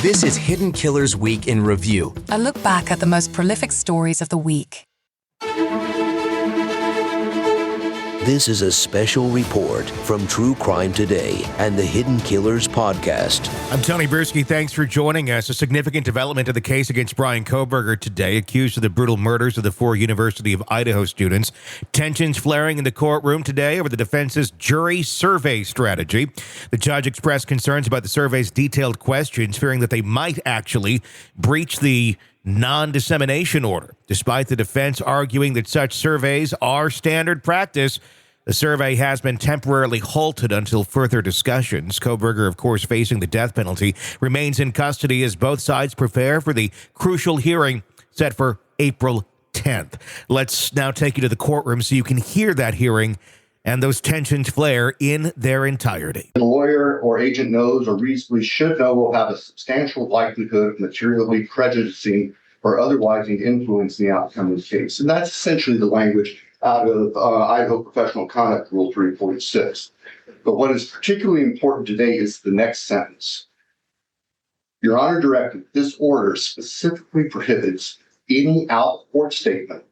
This is Hidden Killers Week in Review. A look back at the most prolific stories of the week. This is a special report from True Crime Today and the Hidden Killers podcast. I'm Tony Brueski. Thanks for joining us. A significant development of the case against Brian Kohberger today, accused of the brutal murders of the 4 University of Idaho students. Tensions flaring in the courtroom today over the defense's jury survey strategy. The judge expressed concerns about the survey's detailed questions, fearing that they might actually breach the non-dissemination order. Despite the defense arguing that such surveys are standard practice, the survey has been temporarily halted until further discussions. Kohberger, of course, facing the death penalty, remains in custody as both sides prepare for the crucial hearing set for April 10th. Let's now take you to the courtroom so you can hear that hearing and those tensions flare in their entirety. The lawyer or agent knows or reasonably should know will have a substantial likelihood of materially prejudicing or otherwise influencing the outcome of the case. And that's essentially the language out of Idaho Professional Conduct Rule 346. But what is particularly important today is the next sentence. Your Honor directed, this order specifically prohibits any out-of-court statement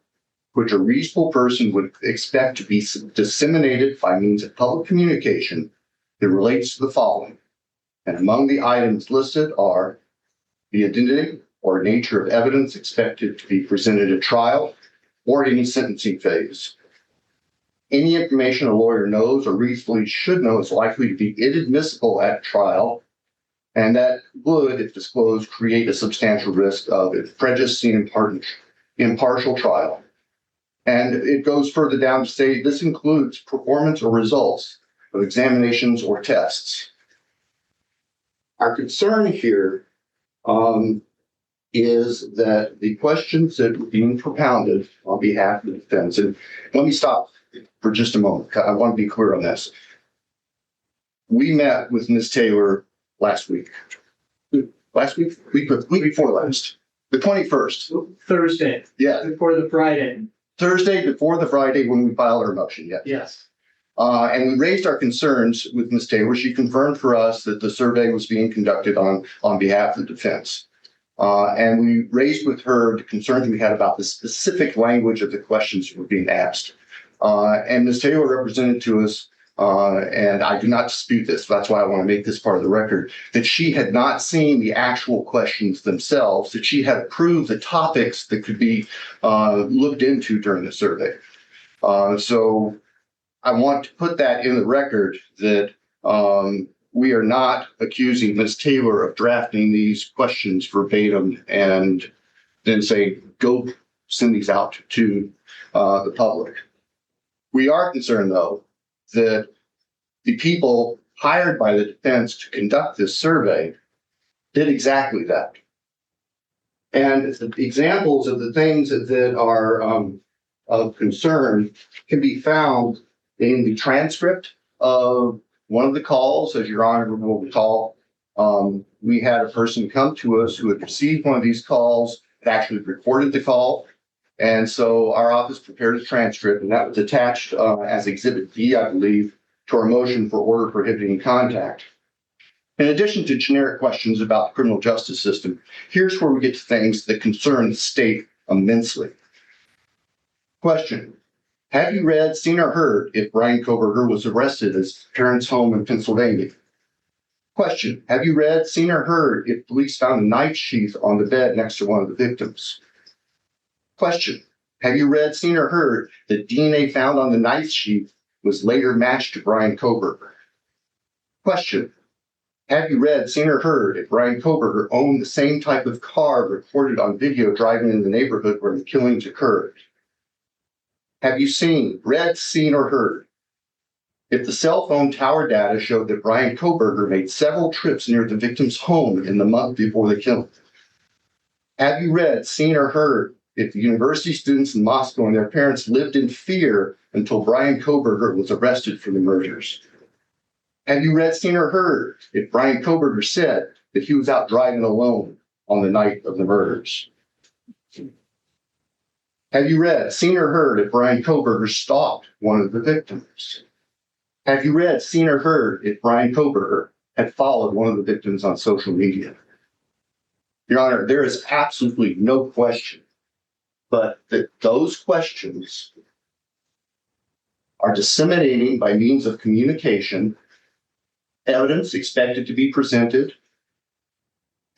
which a reasonable person would expect to be disseminated by means of public communication that relates to the following. And among the items listed are the identity or nature of evidence expected to be presented at trial or any sentencing phase. Any information a lawyer knows or reasonably should know is likely to be inadmissible at trial, and that would, if disclosed, create a substantial risk of prejudicing impartial trial. And it goes further down to say this includes performance or results of examinations or tests. Our concern here is that the questions that are being propounded on behalf of the defense, and let me stop for just a moment. I want to be clear on this. We met with Ms. Taylor last week. Week before last. The 21st. Thursday. Yeah. Before the Friday. Thursday before the Friday when we filed our motion. Yes. Yes. And we raised our concerns with Ms. Taylor. She confirmed for us that the survey was being conducted on behalf of the defense. And we raised with her the concerns we had about the specific language of the questions that were being asked. And Ms. Taylor represented to us, and I do not dispute this, that's why I want to make this part of the record, that she had not seen the actual questions themselves, that she had approved the topics that could be looked into during the survey. So I want to put that in the record that we are not accusing Ms. Taylor of drafting these questions verbatim and then say, go send these out to the public. We are concerned, though, that the people hired by the defense to conduct this survey did exactly that. And the examples of the things that are of concern can be found in the transcript of one of the calls. As Your Honor will recall, we had a person come to us who had received one of these calls, had actually recorded the call. And so our office prepared a transcript, and that was attached as Exhibit B, I believe, to our motion for order prohibiting contact. In addition to generic questions about the criminal justice system, here's where we get to things that concern the state immensely. Question: have you read, seen, or heard if Brian Kohberger was arrested at his parents' home in Pennsylvania? Question: have you read, seen, or heard if police found a knife sheath on the bed next to one of the victims? Question: have you read, seen, or heard that DNA found on the knife sheath was later matched to Brian Kohberger? Question: have you read, seen, or heard if Brian Kohberger owned the same type of car recorded on video driving in the neighborhood where the killings occurred? Have you read, seen, or heard if the cell phone tower data showed that Brian Kohberger made several trips near the victim's home in the month before the killing? Have you read, seen, or heard if the university students in Moscow and their parents lived in fear until Brian Kohberger was arrested for the murders? Have you read, seen, or heard if Brian Kohberger said that he was out driving alone on the night of the murders? Have you read, seen, or heard if Brian Kohberger stalked one of the victims? Have you read, seen, or heard if Brian Kohberger had followed one of the victims on social media? Your Honor, there is absolutely no question but that those questions are disseminating by means of communication evidence expected to be presented,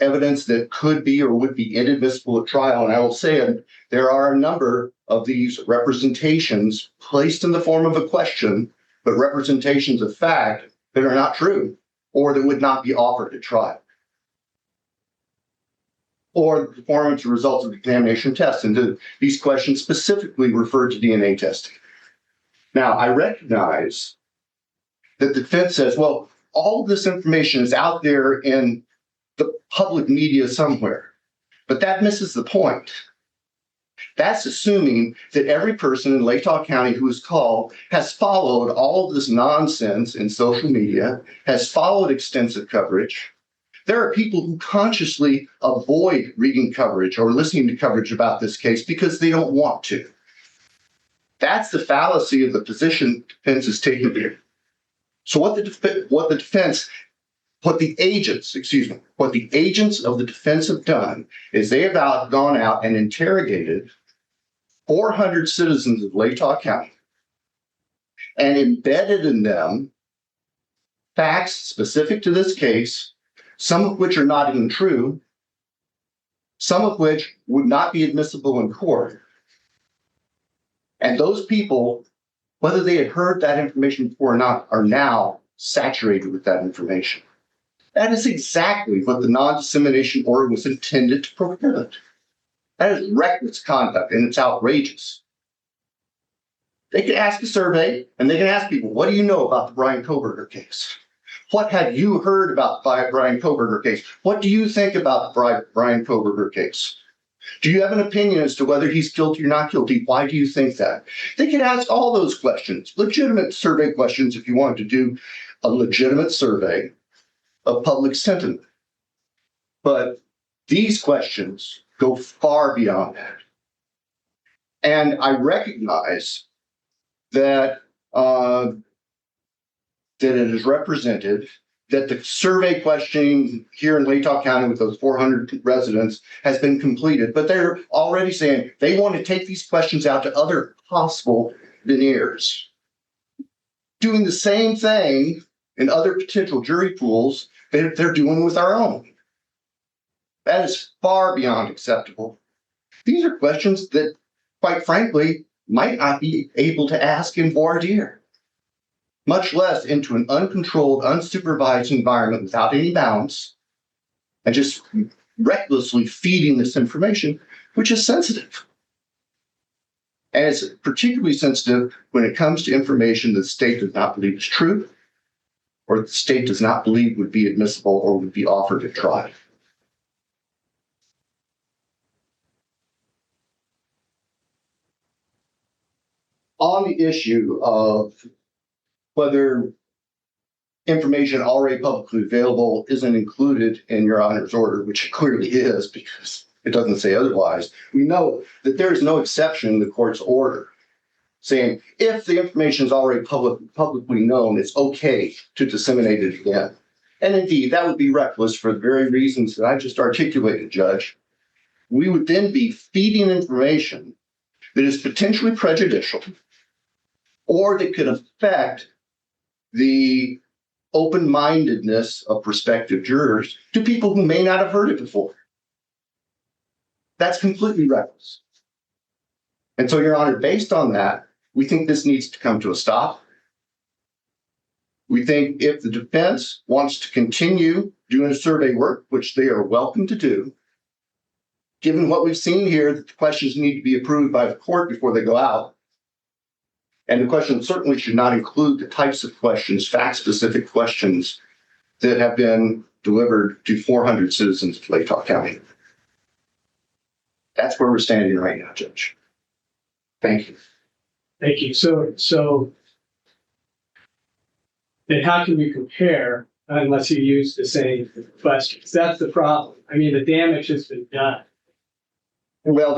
evidence that could be or would be inadmissible at trial. And I will say there are a number of these representations placed in the form of a question, but representations of fact that are not true or that would not be offered at trial, or the performance or results of examination tests. And these questions specifically refer to DNA testing. Now, I recognize that the defense says, well, all this information is out there in the public media somewhere, but that misses the point. That's assuming that every person in Latah County who is called has followed all of this nonsense in social media, has followed extensive coverage. There are people who consciously avoid reading coverage or listening to coverage about this case because they don't want to. That's the fallacy of the position the defense is taking here. So what the agents of the defense have done is they have gone out and interrogated 400 citizens of Latah County and embedded in them facts specific to this case, some of which are not even true, some of which would not be admissible in court. And those people, whether they had heard that information before or not, are now saturated with that information. That is exactly what the non-dissemination order was intended to prohibit. That is reckless conduct, and it's outrageous. They can ask a survey, and they can ask people, what do you know about the Brian Kohberger case? What have you heard about the Brian Kohberger case? What do you think about the Brian Kohberger case? Do you have an opinion as to whether he's guilty or not guilty? Why do you think that? They can ask all those questions, legitimate survey questions if you wanted to do a legitimate survey of public sentiment. But these questions go far beyond that. And I recognize that that it is represented that the survey questioning here in Latah County with those 400 residents has been completed, but they're already saying they want to take these questions out to other possible veneers, doing the same thing in other potential jury pools that they're doing with our own. That is far beyond acceptable. These are questions that, quite frankly, might not be able to ask in voir dire, much less into an uncontrolled, unsupervised environment without any bounds, and just recklessly feeding this information, which is sensitive. And it's particularly sensitive when it comes to information that the state does not believe is true, or the state does not believe would be admissible or would be offered at trial. On the issue of whether information already publicly available isn't included in Your Honor's order, which it clearly is because it doesn't say otherwise, we know that there is no exception in the court's order saying if the information is already publicly known, it's okay to disseminate it again. And indeed, that would be reckless for the very reasons that I just articulated, Judge. We would then be feeding information that is potentially prejudicial or that could affect the open-mindedness of prospective jurors to people who may not have heard it before. That's completely reckless. And so, Your Honor, based on that, we think this needs to come to a stop. We think if the defense wants to continue doing survey work, which they are welcome to do, given what we've seen here, that the questions need to be approved by the court before they go out. And the question certainly should not include the types of questions, fact-specific questions that have been delivered to 400 citizens of Latah County. That's where we're standing right now, Judge. Thank you. Thank you. So then how can we compare unless you use the same questions? That's the problem. I mean, the damage has been done. Well,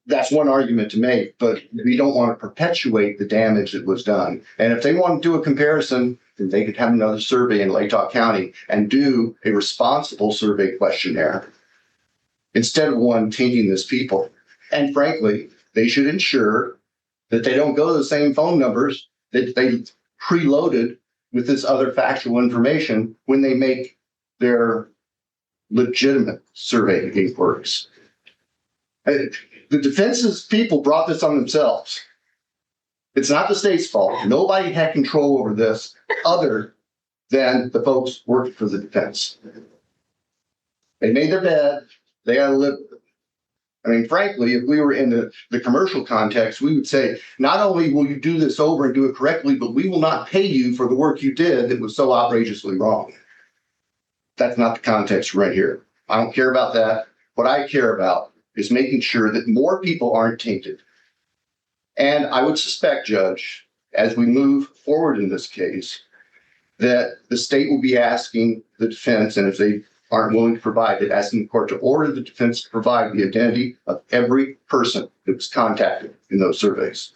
that's one argument to make, but we don't want to perpetuate the damage that was done. And if they want to do a comparison, then they could have another survey in Latah County and do a responsible survey questionnaire instead of one tainting this people. And frankly, they should ensure that they don't go to the same phone numbers that they preloaded with this other factual information when they make their legitimate survey inquiries. The defense's people brought this on themselves. It's not the state's fault. Nobody had control over this other than the folks working for the defense. They made their bed. They got to live with it. I mean, frankly, if we were in the commercial context, we would say, not only will you do this over and do it correctly, but we will not pay you for the work you did that was so outrageously wrong. That's not the context right here. I don't care about that. What I care about is making sure that more people aren't tainted. And I would suspect, Judge, as we move forward in this case, that the state will be asking the defense, and if they aren't willing to provide it, asking the court to order the defense to provide the identity of every person that was contacted in those surveys.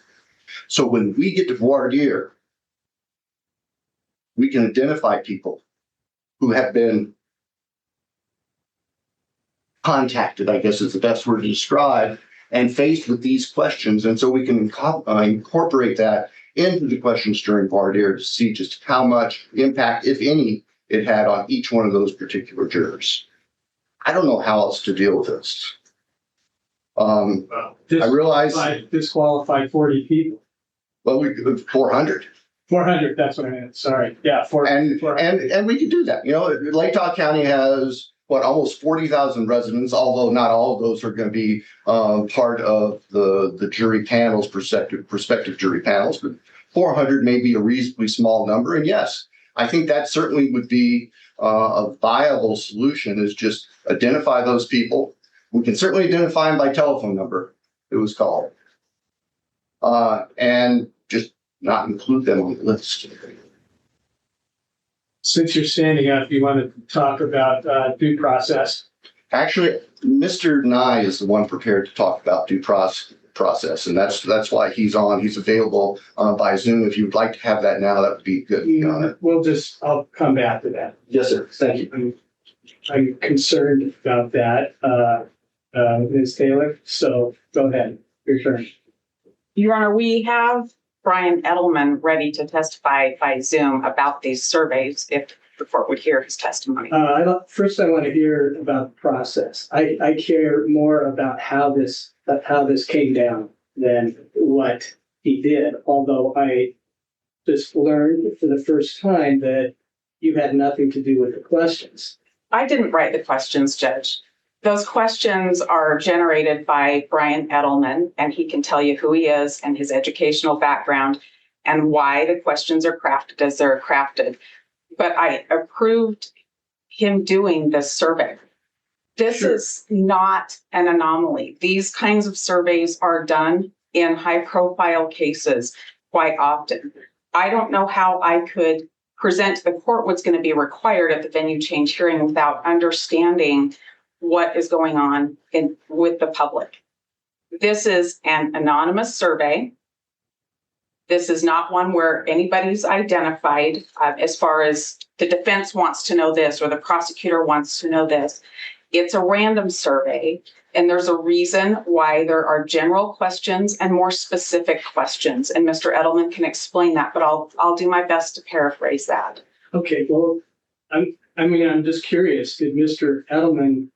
So when we get to voir dire, we can identify people who have been contacted, I guess is the best word to describe, and faced with these questions. And so we can incorporate that into the questions during voir dire to see just how much impact, if any, it had on each one of those particular jurors. I don't know how else to deal with this. I realize disqualified 40 people. Well, we 400. 400. That's what I meant. Sorry. Yeah. 400. And we could do that. You know, Lake Tahoe County has almost 40,000 residents, although not all of those are going to be part of the jury panels, prospective jury panels, but 400 may be a reasonably small number. And yes, I think that certainly would be a viable solution, is just identify those people. We can certainly identify them by telephone number it was called, and just not include them on the list. Since you're standing up, you want to talk about due process? Actually, Mr. Nye is the one prepared to talk about due process, and that's why he's on. He's available by Zoom. If you'd like to have that now, that would be good. I'll come back to that. Yes, sir. Thank you. I'm concerned about that, Ms. Taylor. So go ahead. Your turn. Your Honor, we have Brian Edelman ready to testify by Zoom about these surveys if the court would hear his testimony. First, I want to hear about the process. I care more about how this came down than what he did, although I just learned for the first time that you had nothing to do with the questions. I didn't write the questions, Judge. Those questions are generated by Brian Edelman, and he can tell you who he is and his educational background and why the questions are crafted as they're crafted. But I approved him doing this survey. This is not an anomaly. These kinds of surveys are done in high-profile cases quite often. I don't know how I could present to the court what's going to be required at the venue change hearing without understanding what is going on with the public. This is an anonymous survey. This is not one where anybody's identified as far as the defense wants to know this or the prosecutor wants to know this. It's a random survey, and there's a reason why there are general questions and more specific questions. And Mr. Edelman can explain that, but I'll do my best to paraphrase that. Okay, well, I'm just curious. Did Mr. Edelman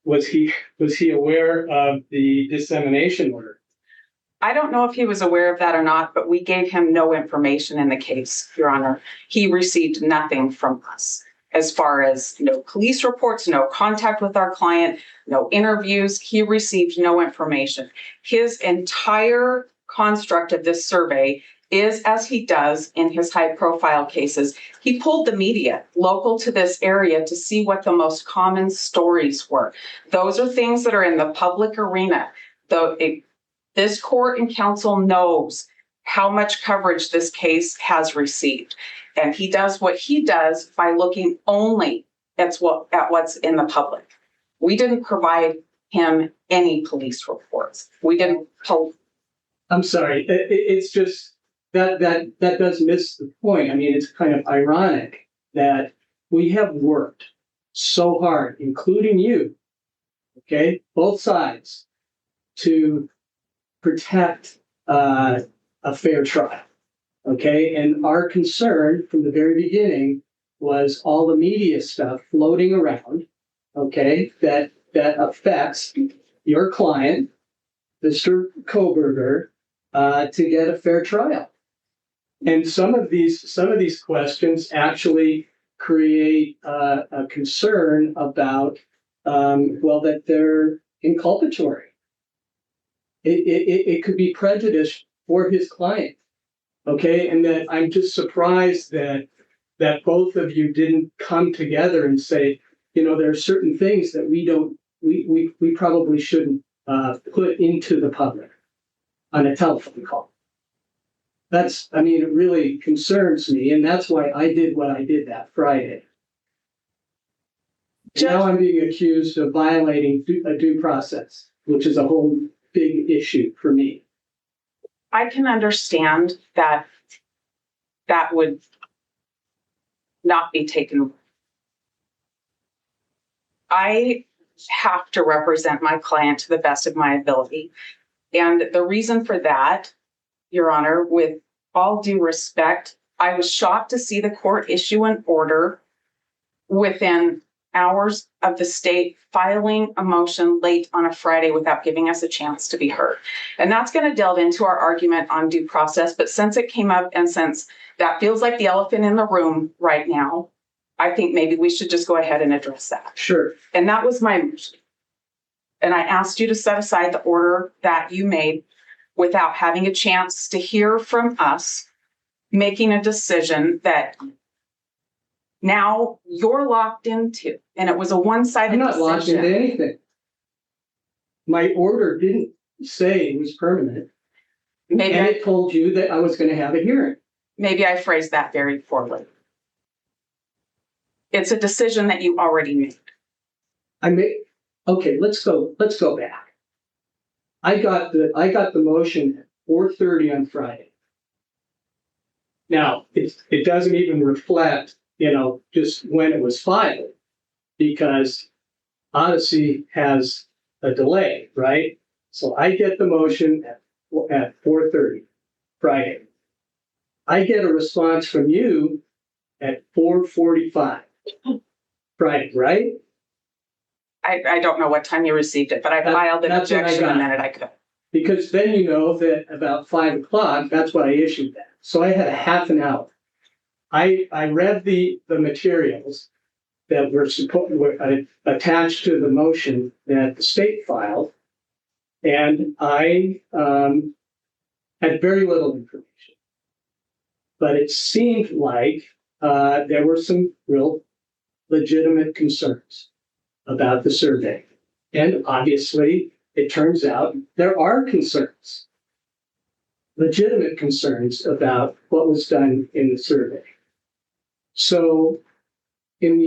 was he aware of the dissemination order? I don't know if he was aware of that or not, but we gave him no information in the case, Your Honor. He received nothing from us as far as no police reports, no contact with our client, no interviews. He received no information. His entire construct of this survey is as he does in his high-profile cases. He pulled the media local to this area to see what the most common stories were. Those are things that are in the public arena. This court and counsel knows how much coverage this case has received. And he does what he does by looking only at what's in the public. We didn't provide him any police reports. We didn't. I'm sorry. It's just that does miss the point. I mean, it's kind of ironic that we have worked so hard, including you, okay, both sides, to protect a fair trial, okay? And our concern from the very beginning was all the media stuff floating around, okay, that affects your client, Mr. Kohberger, to get a fair trial. And some of these questions actually create a concern about, that they're inculpatory. It could be prejudice for his client, okay? And that I'm just surprised that both of you didn't come together and say, there are certain things that we probably shouldn't put into the public on a telephone call. It really concerns me, and that's why I did what I did that Friday. Now I'm being accused of violating a due process, which is a whole big issue for me. I can understand that would not be taken. I have to represent my client to the best of my ability. And the reason for that, Your Honor, with all due respect, I was shocked to see the court issue an order within hours of the state filing a motion late on a Friday without giving us a chance to be heard. And that's going to delve into our argument on due process. But since it came up and since that feels like the elephant in the room right now, I think maybe we should just go ahead and address that. Sure. And that was my motion. And I asked you to set aside the order that you made without having a chance to hear from us, making a decision that now you're locked into. And it was a one-sided decision. I'm not locked into anything. My order didn't say it was permanent. Maybe and it told you that I was going to have a hearing. Maybe I phrased that very poorly. It's a decision that you already made. Okay, let's go back. I got the motion at 4:30 on Friday. Now, it doesn't even reflect, just when it was filed, because Odyssey has a delay, right? So I get the motion at 4:30 Friday. I get a response from you at 4:45 Friday, right? I don't know what time you received it, but I filed an objection the minute I could. Because then you know that about 5 o'clock, that's when I issued that. So I had a half an hour. I read the materials that were attached to the motion that the state filed, and I had very little information. But it seemed like there were some real legitimate concerns about the survey. And obviously, it turns out there are concerns, legitimate concerns about what was done in the survey. So in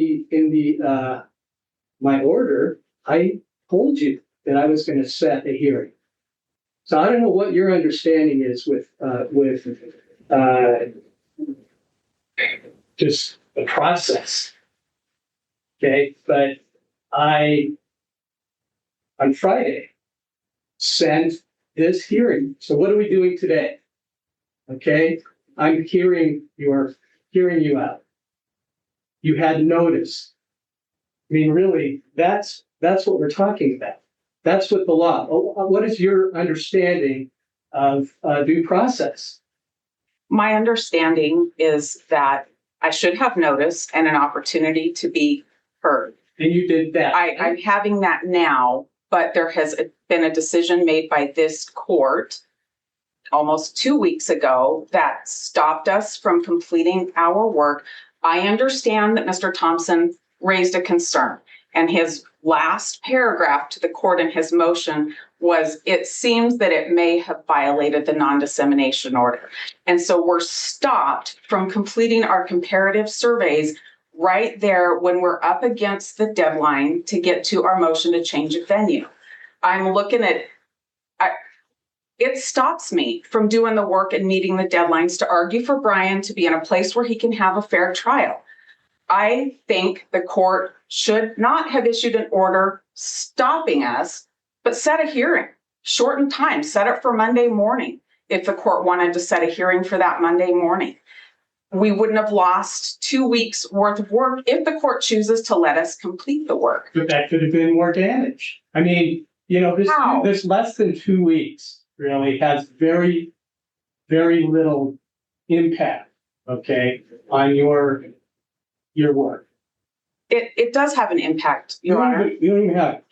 my order, I told you that I was going to set a hearing. So I don't know what your understanding is with just the process. Okay, but I, on Friday, sent this hearing. So what are we doing today? Okay, I'm hearing you out. You had notice. I mean, really, that's what we're talking about. That's what the law. What is your understanding of due process? My understanding is that I should have notice and an opportunity to be heard. And you did that. I'm having that now, but there has been a decision made by this court almost 2 weeks ago that stopped us from completing our work. I understand that Mr. Thompson raised a concern, and his last paragraph to the court in his motion was, it seems that it may have violated the non-dissemination order. And so we're stopped from completing our comparative surveys right there when we're up against the deadline to get to our motion to change a venue. I'm looking at, it stops me from doing the work and meeting the deadlines to argue for Brian to be in a place where he can have a fair trial. I think the court should not have issued an order stopping us, but set a hearing, shorten time, set it for Monday morning. If the court wanted to set a hearing for that Monday morning, we wouldn't have lost 2 weeks worth of work if the court chooses to let us complete the work. But that could have been more damage. I mean, How? this less than 2 weeks really has very, very little impact, okay, on your work. It does have an impact, Your Honor. You don't even have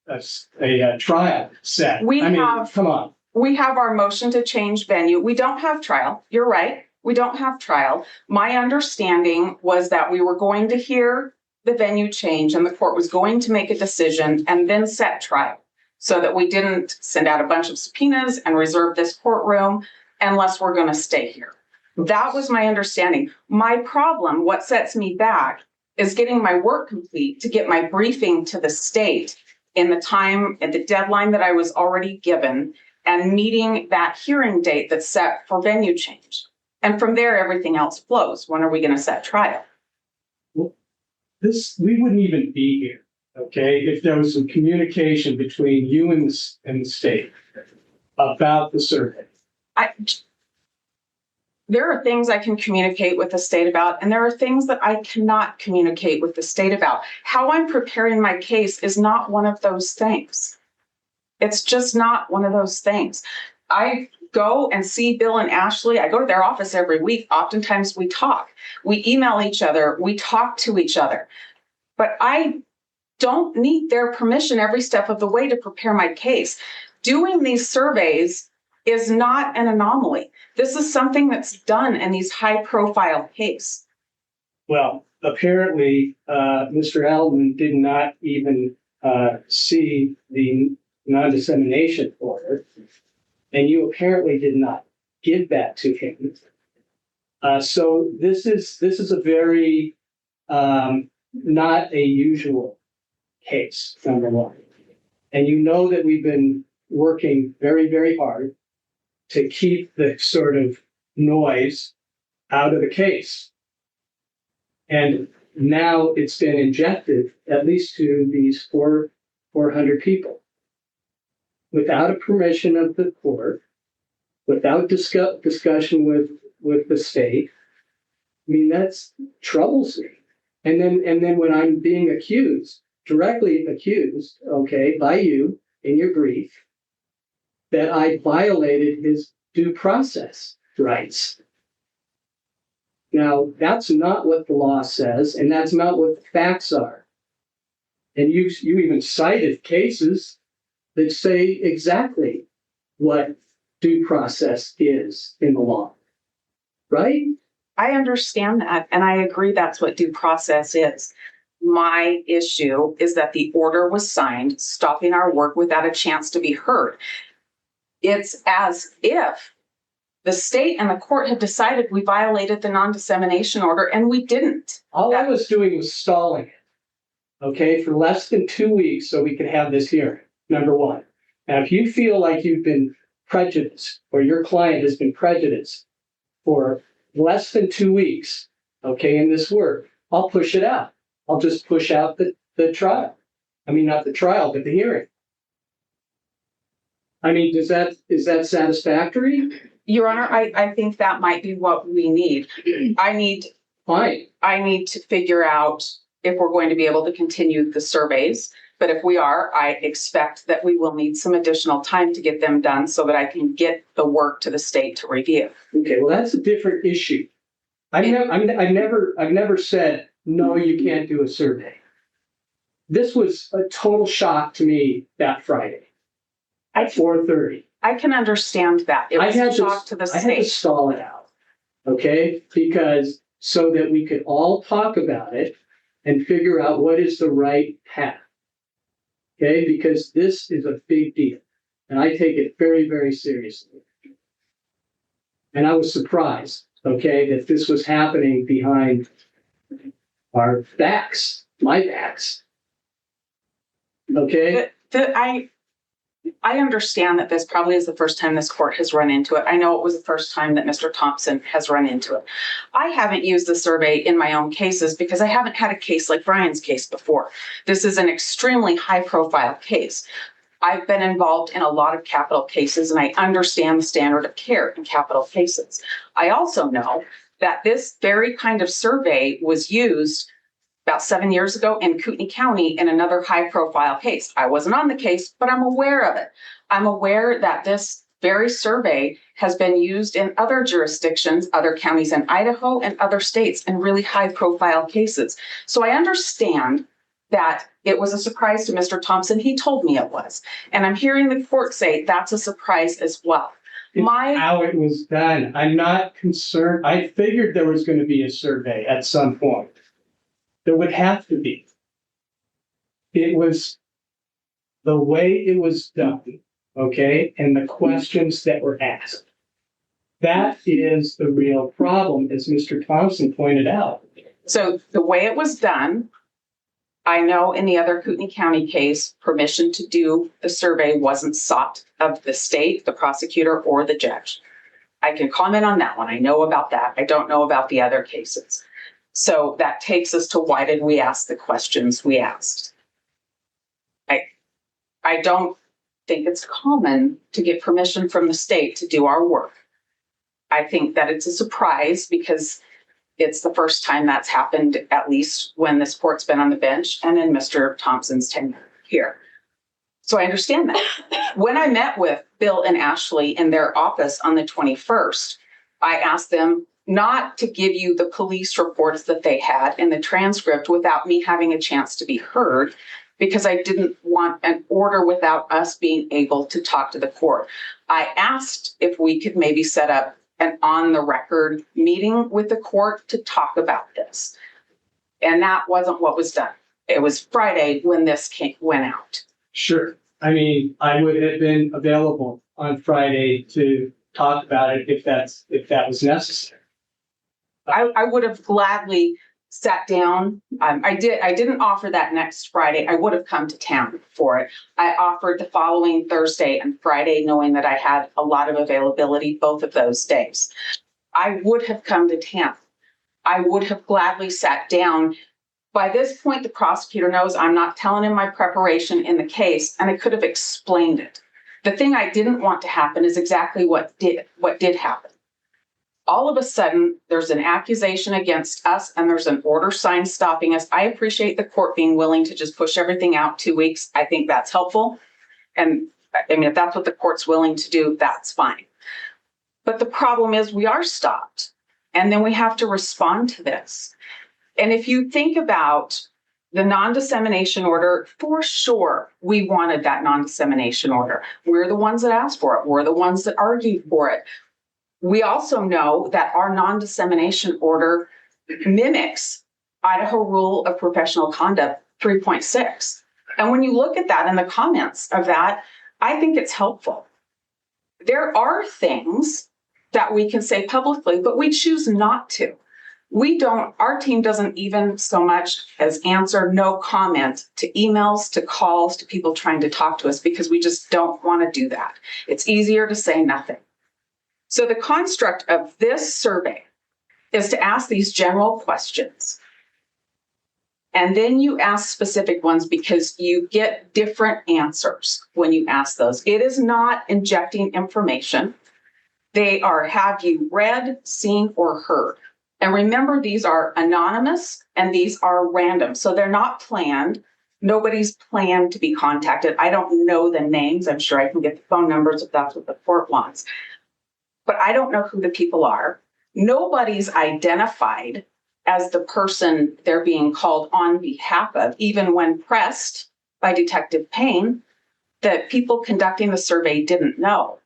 a trial set. Come on. We have our motion to change venue. We don't have trial. You're right. We don't have trial. My understanding was that we were going to hear the venue change and the court was going to make a decision and then set trial so that we didn't send out a bunch of subpoenas and reserve this courtroom unless we're going to stay here. That was my understanding. My problem, what sets me back, is getting my work complete to get my briefing to the state in the time and the deadline that I was already given and meeting that hearing date that's set for venue change. And from there, everything else flows. When are we going to set trial? We wouldn't even be here, okay, if there was some communication between you and the state about the survey. There are things I can communicate with the state about, and there are things that I cannot communicate with the state about. How I'm preparing my case is not one of those things. It's just not one of those things. I go and see Bill and Ashley. I go to their office every week. Oftentimes we talk. We email each other. We talk to each other. But I don't need their permission every step of the way to prepare my case. Doing these surveys is not an anomaly. This is something that's done in these high-profile cases. Well, apparently, Mr. Edelman did not even see the non-dissemination order, and you apparently did not give that to him. So this is a very not a usual case, number one. And you know that we've been working very, very hard to keep the sort of noise out of the case. And now it's been injected at least to these 400 people without a permission of the court, without discussion with the state. I mean, that's troubles me. And then when I'm being directly accused, okay, by you in your brief, that I violated his due process rights. Now, that's not what the law says, and that's not what the facts are. And you even cited cases that say exactly what due process is in the law, right? I understand that, and I agree that's what due process is. My issue is that the order was signed, stopping our work without a chance to be heard. It's as if the state and the court had decided we violated the non-dissemination order, and we didn't. All I was doing was stalling it, okay, for less than 2 weeks so we could have this hearing, number one. Now, if you feel like you've been prejudiced or your client has been prejudiced for less than 2 weeks, okay, in this work, I'll push it out. I'll just push out the trial. I mean, not the trial, but the hearing. I mean, is that satisfactory? Your Honor, I think that might be what we need. Fine. I need to figure out if we're going to be able to continue the surveys. But if we are, I expect that we will need some additional time to get them done so that I can get the work to the state to review. Okay, well, that's a different issue. I've never said, no, you can't do a survey. This was a total shock to me that Friday at 4:30. I can understand that. It was a shock to the state. I had to stall it out, okay? Because so that we could all talk about it and figure out what is the right path, okay? Because this is a big deal, and I take it very, very seriously. And I was surprised, okay, that this was happening behind our backs, my backs, okay? I understand that this probably is the first time this court has run into it. I know it was the first time that Mr. Thompson has run into it. I haven't used the survey in my own cases because I haven't had a case like Brian's case before. This is an extremely high-profile case. I've been involved in a lot of capital cases, and I understand the standard of care in capital cases. I also know that this very kind of survey was used about 7 years ago in Kootenai County in another high-profile case. I wasn't on the case, but I'm aware of it. I'm aware that this very survey has been used in other jurisdictions, other counties in Idaho and other states in really high-profile cases. So I understand that it was a surprise to Mr. Thompson. He told me it was. And I'm hearing the court say that's a surprise as well. It's how it was done. I'm not concerned. I figured there was going to be a survey at some point. There would have to be. It was the way it was done, okay, and the questions that were asked. That is the real problem, as Mr. Thompson pointed out. So the way it was done, I know in the other Kootenai County case, permission to do the survey wasn't sought of the state, the prosecutor, or the judge. I can comment on that one. I know about that. I don't know about the other cases. So that takes us to why did we ask the questions we asked? I don't think it's common to get permission from the state to do our work. I think that it's a surprise because it's the first time that's happened, at least when this court's been on the bench and in Mr. Thompson's tenure here. So I understand that. When I met with Bill and Ashley in their office on the 21st, I asked them not to give you the police reports that they had in the transcript without me having a chance to be heard, because I didn't want an order without us being able to talk to the court. I asked if we could maybe set up an on-the-record meeting with the court to talk about this. And that wasn't what was done. It was Friday when this went out. Sure. I mean, I would have been available on Friday to talk about it if that was necessary. I would have gladly sat down. I didn't offer that next Friday. I would have come to town for it. I offered the following Thursday and Friday, knowing that I had a lot of availability both of those days. I would have come to town. I would have gladly sat down. By this point, the prosecutor knows I'm not telling him my preparation in the case, and I could have explained it. The thing I didn't want to happen is exactly what did happen. All of a sudden, there's an accusation against us and there's an order signed stopping us. I appreciate the court being willing to just push everything out 2 weeks. I think that's helpful. And I mean, if that's what the court's willing to do, that's fine. But the problem is we are stopped and then we have to respond to this. And if you think about the non-dissemination order, for sure, we wanted that non-dissemination order. We're the ones that asked for it. We're the ones that argued for it. We also know that our non-dissemination order mimics Idaho Rule of Professional Conduct 3.6. And when you look at that in the comments of that, I think it's helpful. There are things that we can say publicly, but we choose not to. Our team doesn't even so much as answer no comment to emails, to calls, to people trying to talk to us because we just don't want to do that. It's easier to say nothing. So the construct of this survey is to ask these general questions. And then you ask specific ones because you get different answers when you ask those. It is not injecting information. They are, have you read, seen, or heard? And remember, these are anonymous and these are random. So they're not planned. Nobody's planned to be contacted. I don't know the names. I'm sure I can get the phone numbers if that's what the court wants. But I don't know who the people are. Nobody's identified as the person they're being called on behalf of, even when pressed by Detective Payne, that people conducting the survey didn't know.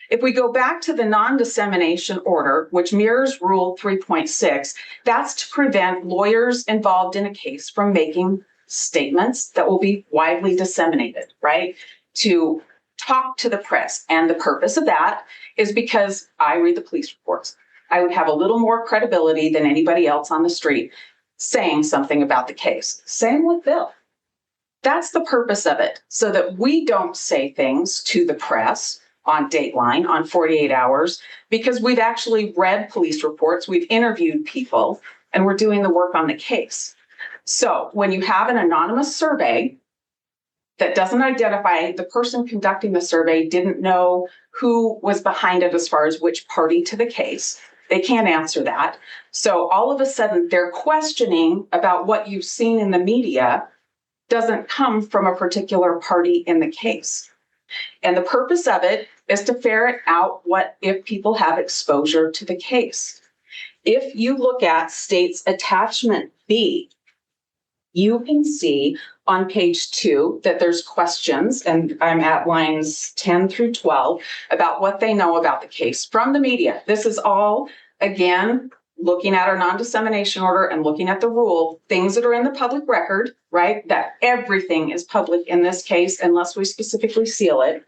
If we go back to the non-dissemination order, which mirrors Rule 3.6, that's to prevent lawyers involved in a case from making statements that will be widely disseminated, right? To talk to the press. And the purpose of that is because I read the police reports. I would have a little more credibility than anybody else on the street saying something about the case. Same with Bill. That's the purpose of it, so that we don't say things to the press on Dateline, on 48 Hours, because we've actually read police reports, we've interviewed people, and we're doing the work on the case. So when you have an anonymous survey that doesn't identify the person conducting the survey, didn't know who was behind it as far as which party to the case, they can't answer that. So all of a sudden, their questioning about what you've seen in the media doesn't come from a particular party in the case. And the purpose of it is to ferret out what if people have exposure to the case. If you look at state's attachment B, you can see on page 2 that there's questions, and I'm at lines 10 through 12, about what they know about the case from the media. This is all, again, looking at our non-dissemination order and looking at the rule, things that are in the public record, right? That everything is public in this case unless we specifically seal it.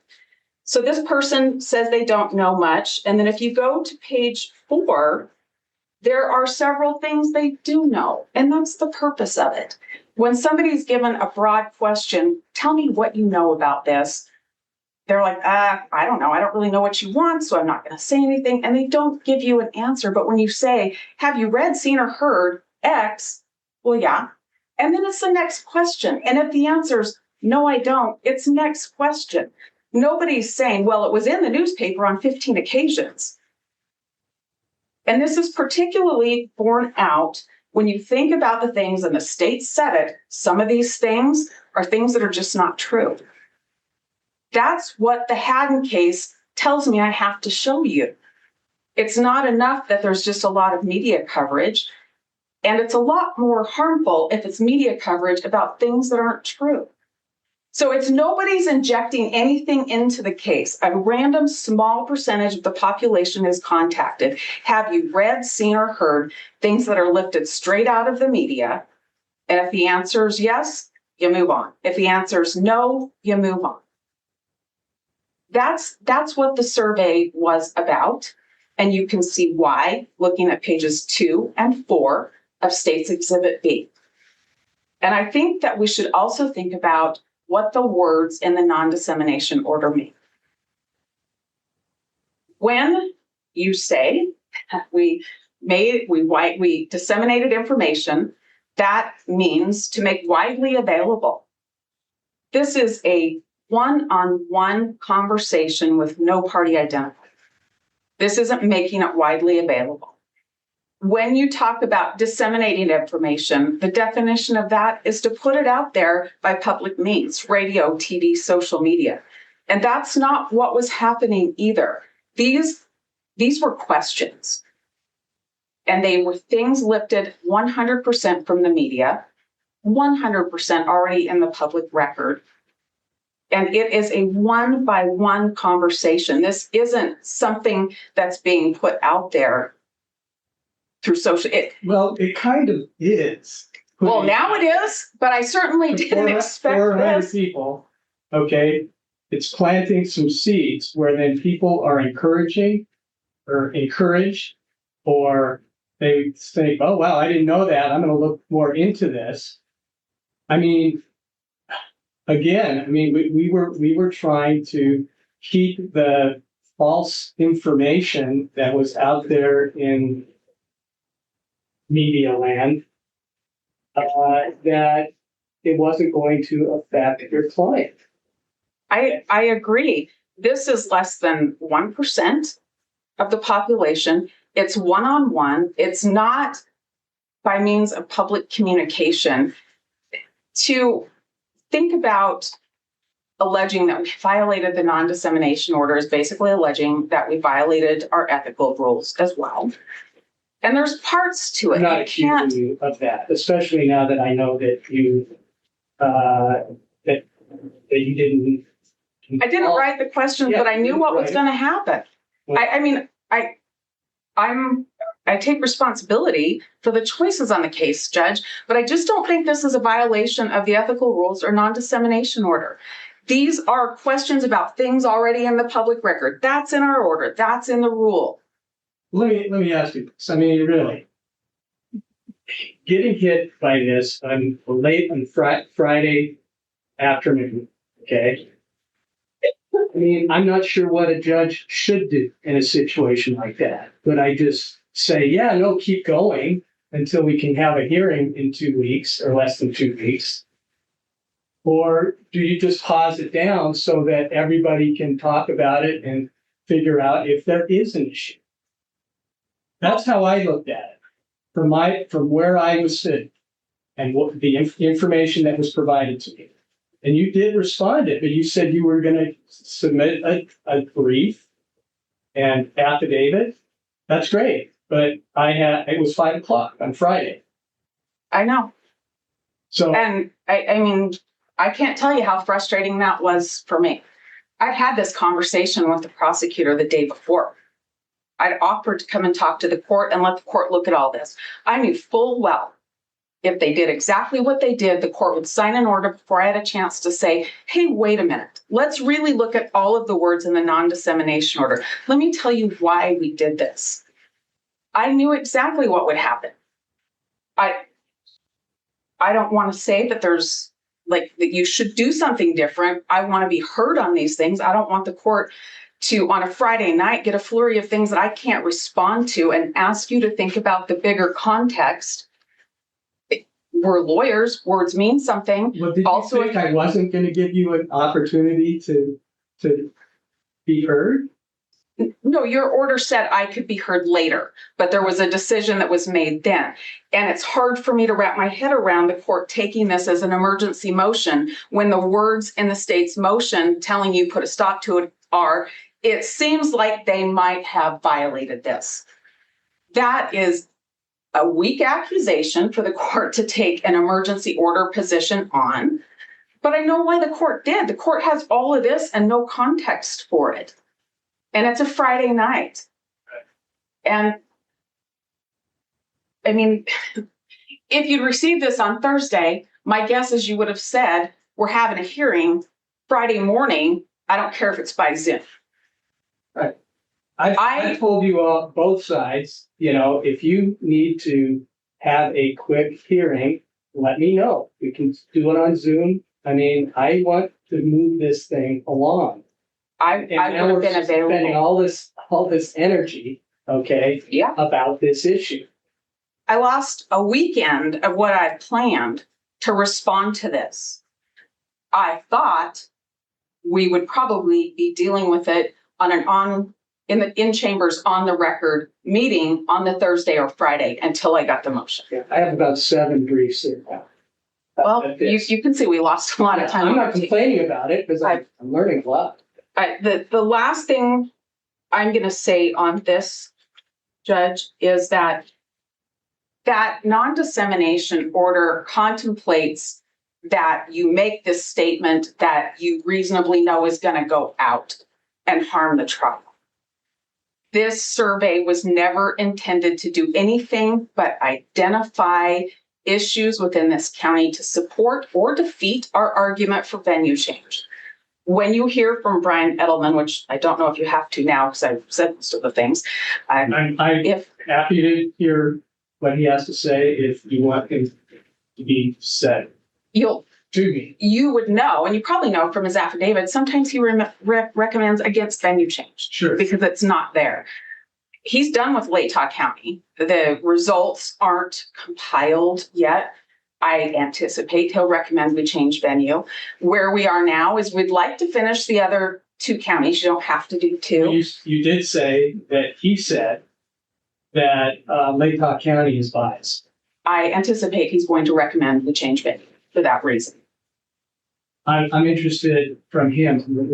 So this person says they don't know much. And then if you go to page 4, there are several things they do know. And that's the purpose of it. When somebody's given a broad question, tell me what you know about this. They're like, I don't know. I don't really know what you want, so I'm not going to say anything. And they don't give you an answer. But when you say, have you read, seen, or heard X? Well, yeah. And then it's the next question. And if the answer's no, I don't, it's next question. Nobody's saying, well, it was in the newspaper on 15 occasions. And this is particularly borne out when you think about the things, and the state said it, some of these things are things that are just not true. That's what the Haddon case tells me I have to show you. It's not enough that there's just a lot of media coverage, and it's a lot more harmful if it's media coverage about things that aren't true. So it's nobody's injecting anything into the case. A random small percentage of the population is contacted. Have you read, seen, or heard things that are lifted straight out of the media? And if the answer is yes, you move on. If the answer is no, you move on. That's what the survey was about. And you can see why looking at pages 2 and 4 of State's Exhibit B. And I think that we should also think about what the words in the non-dissemination order mean. When you say we disseminated information, that means to make widely available. This is a one-on-one conversation with no party identified. This isn't making it widely available. When you talk about disseminating information, the definition of that is to put it out there by public means, radio, TV, social media. And that's not what was happening either. These were questions. And they were things lifted 100% from the media, 100% already in the public record. And it is a one-by-one conversation. This isn't something that's being put out there through social. Well, it kind of is. Well, now it is, but I certainly didn't expect 400 this. people, okay? It's planting some seeds where then people are encouraged, or they think, oh, wow, I didn't know that. I'm going to look more into this. I mean, again, we were trying to keep the false information that was out there in media land, that it wasn't going to affect your client. I agree. This is less than 1% of the population. It's one-on-one. It's not by means of public communication. To think about alleging that we violated the non-dissemination order is basically alleging that we violated our ethical rules as well. And there's parts to it. I'm not accusing you of that, especially now that I know that you that you didn't. I didn't write the questions, Yeah, but I knew what was right. going to happen. I take responsibility for the choices on the case, Judge, but I just don't think this is a violation of the ethical rules or non-dissemination order. These are questions about things already in the public record. That's in our order. That's in the rule. Let me ask you this. I mean, really, getting hit by this on late on Friday afternoon, okay? I mean, I'm not sure what a judge should do in a situation like that, but I just say, yeah, no, keep going until we can have a hearing in 2 weeks or less than 2 weeks. Or do you just pause it down so that everybody can talk about it and figure out if there is an issue? That's how I looked at it from where I was sitting and what the information that was provided to me. And you did respond it, but you said you were going to submit a brief and affidavit. That's great. But it was 5 o'clock on Friday. I know. So, And I mean, I can't tell you how frustrating that was for me. I'd had this conversation with the prosecutor the day before. I'd offered to come and talk to the court and let the court look at all this. I knew full well if they did exactly what they did, the court would sign an order before I had a chance to say, hey, wait a minute. Let's really look at all of the words in the non-dissemination order. Let me tell you why we did this. I knew exactly what would happen. I don't want to say that there's that you should do something different. I want to be heard on these things. I don't want the court to, on a Friday night, get a flurry of things that I can't respond to and ask you to think about the bigger context. We're lawyers. Words mean something. well, did you think I wasn't going to give you an opportunity to be heard? No, your order said I could be heard later, but there was a decision that was made then. And it's hard for me to wrap my head around the court taking this as an emergency motion when the words in the state's motion telling you put a stop to it are, it seems like they might have violated this. That is a weak accusation for the court to take an emergency order position on. But I know why the court did. The court has all of this and no context for it. And it's a Friday night. And I mean, if you'd received this on Thursday, my guess is you would have said, we're having a hearing Friday morning. I don't care if it's by Zoom. Right. I told you all, both sides, if you need to have a quick hearing, let me know. We can do it on Zoom. I mean, I want to move this thing along. I would have been available. Spending all this energy, okay, yeah, about this issue. I lost a weekend of what I planned to respond to this. I thought we would probably be dealing with it on in chambers on the record meeting on the Thursday or Friday until I got the motion. Yeah, I have about 7 briefs there now. Well, you can see we lost a lot of time. I'm not complaining about it because I'm learning a lot. The last thing I'm going to say on this, Judge, is that non-dissemination order contemplates that you make this statement that you reasonably know is going to go out and harm the trial. This survey was never intended to do anything but identify issues within this county to support or defeat our argument for venue change. When you hear from Brian Edelman, which I don't know if you have to now because I've said most of the things. I'm happy to hear what he has to say if you want him to be said to me. You would know, and you probably know from his affidavit, sometimes he recommends against venue change. Sure. Because it's not there. He's done with Latah County. The results aren't compiled yet. I anticipate he'll recommend we change venue. Where we are now is we'd like to finish the other 2 counties. You don't have to do 2. You did say that he said that Latah County is biased. I anticipate he's going to recommend we change venue for that reason. I'm interested from him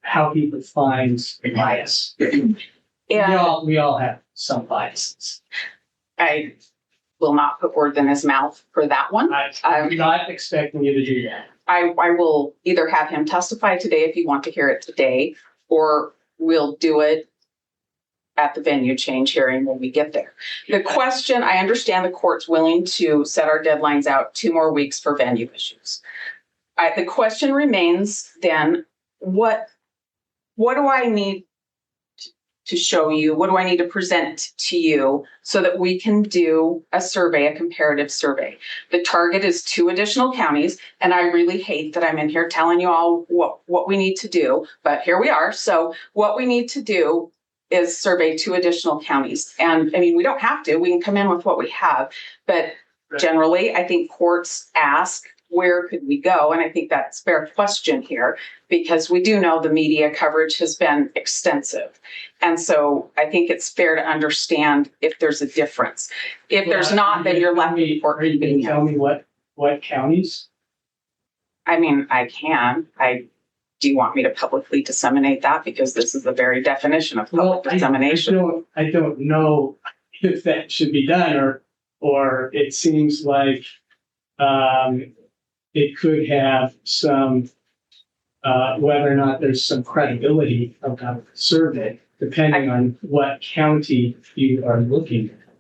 how he defines bias. We all have some biases. I will not put words in his mouth for that one. I'm not expecting you to do that. I will either have him testify today if you want to hear it today, or we'll do it at the venue change hearing when we get there. The question, I understand the court's willing to set our deadlines out 2 more weeks for venue issues. The question remains then, what do I need to show you? What do I need to present to you so that we can do a survey, a comparative survey? The target is 2 additional counties, and I really hate that I'm in here telling you all what we need to do, but here we are. So what we need to do is survey 2 additional counties. And I mean, we don't have to, we can come in with what we have, but generally, I think courts ask, where could we go? And I think that's a fair question here, because we do know the media coverage has been extensive. And so I think it's fair to understand if there's a difference. If there's not, then you're left with court convenience. Can you tell me what counties? I mean, I can. Do you want me to publicly disseminate that? Because this is the very definition of public dissemination. I don't know if that should be done, or it seems like it could have some, whether or not there's some credibility about the survey, depending on what county you are looking at.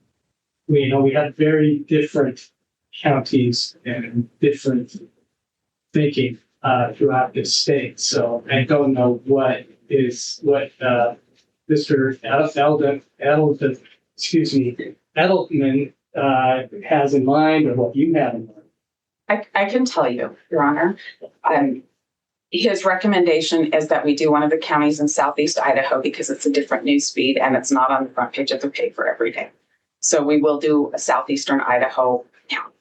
We have very different counties and different thinking throughout this state. So I don't know what Mr. Edelman has in mind, or what you have in mind. I can tell you, Your Honor, his recommendation is that we do one of the counties in Southeast Idaho because it's a different news feed and it's not on the front page of the paper every day. So we will do a Southeastern Idaho county.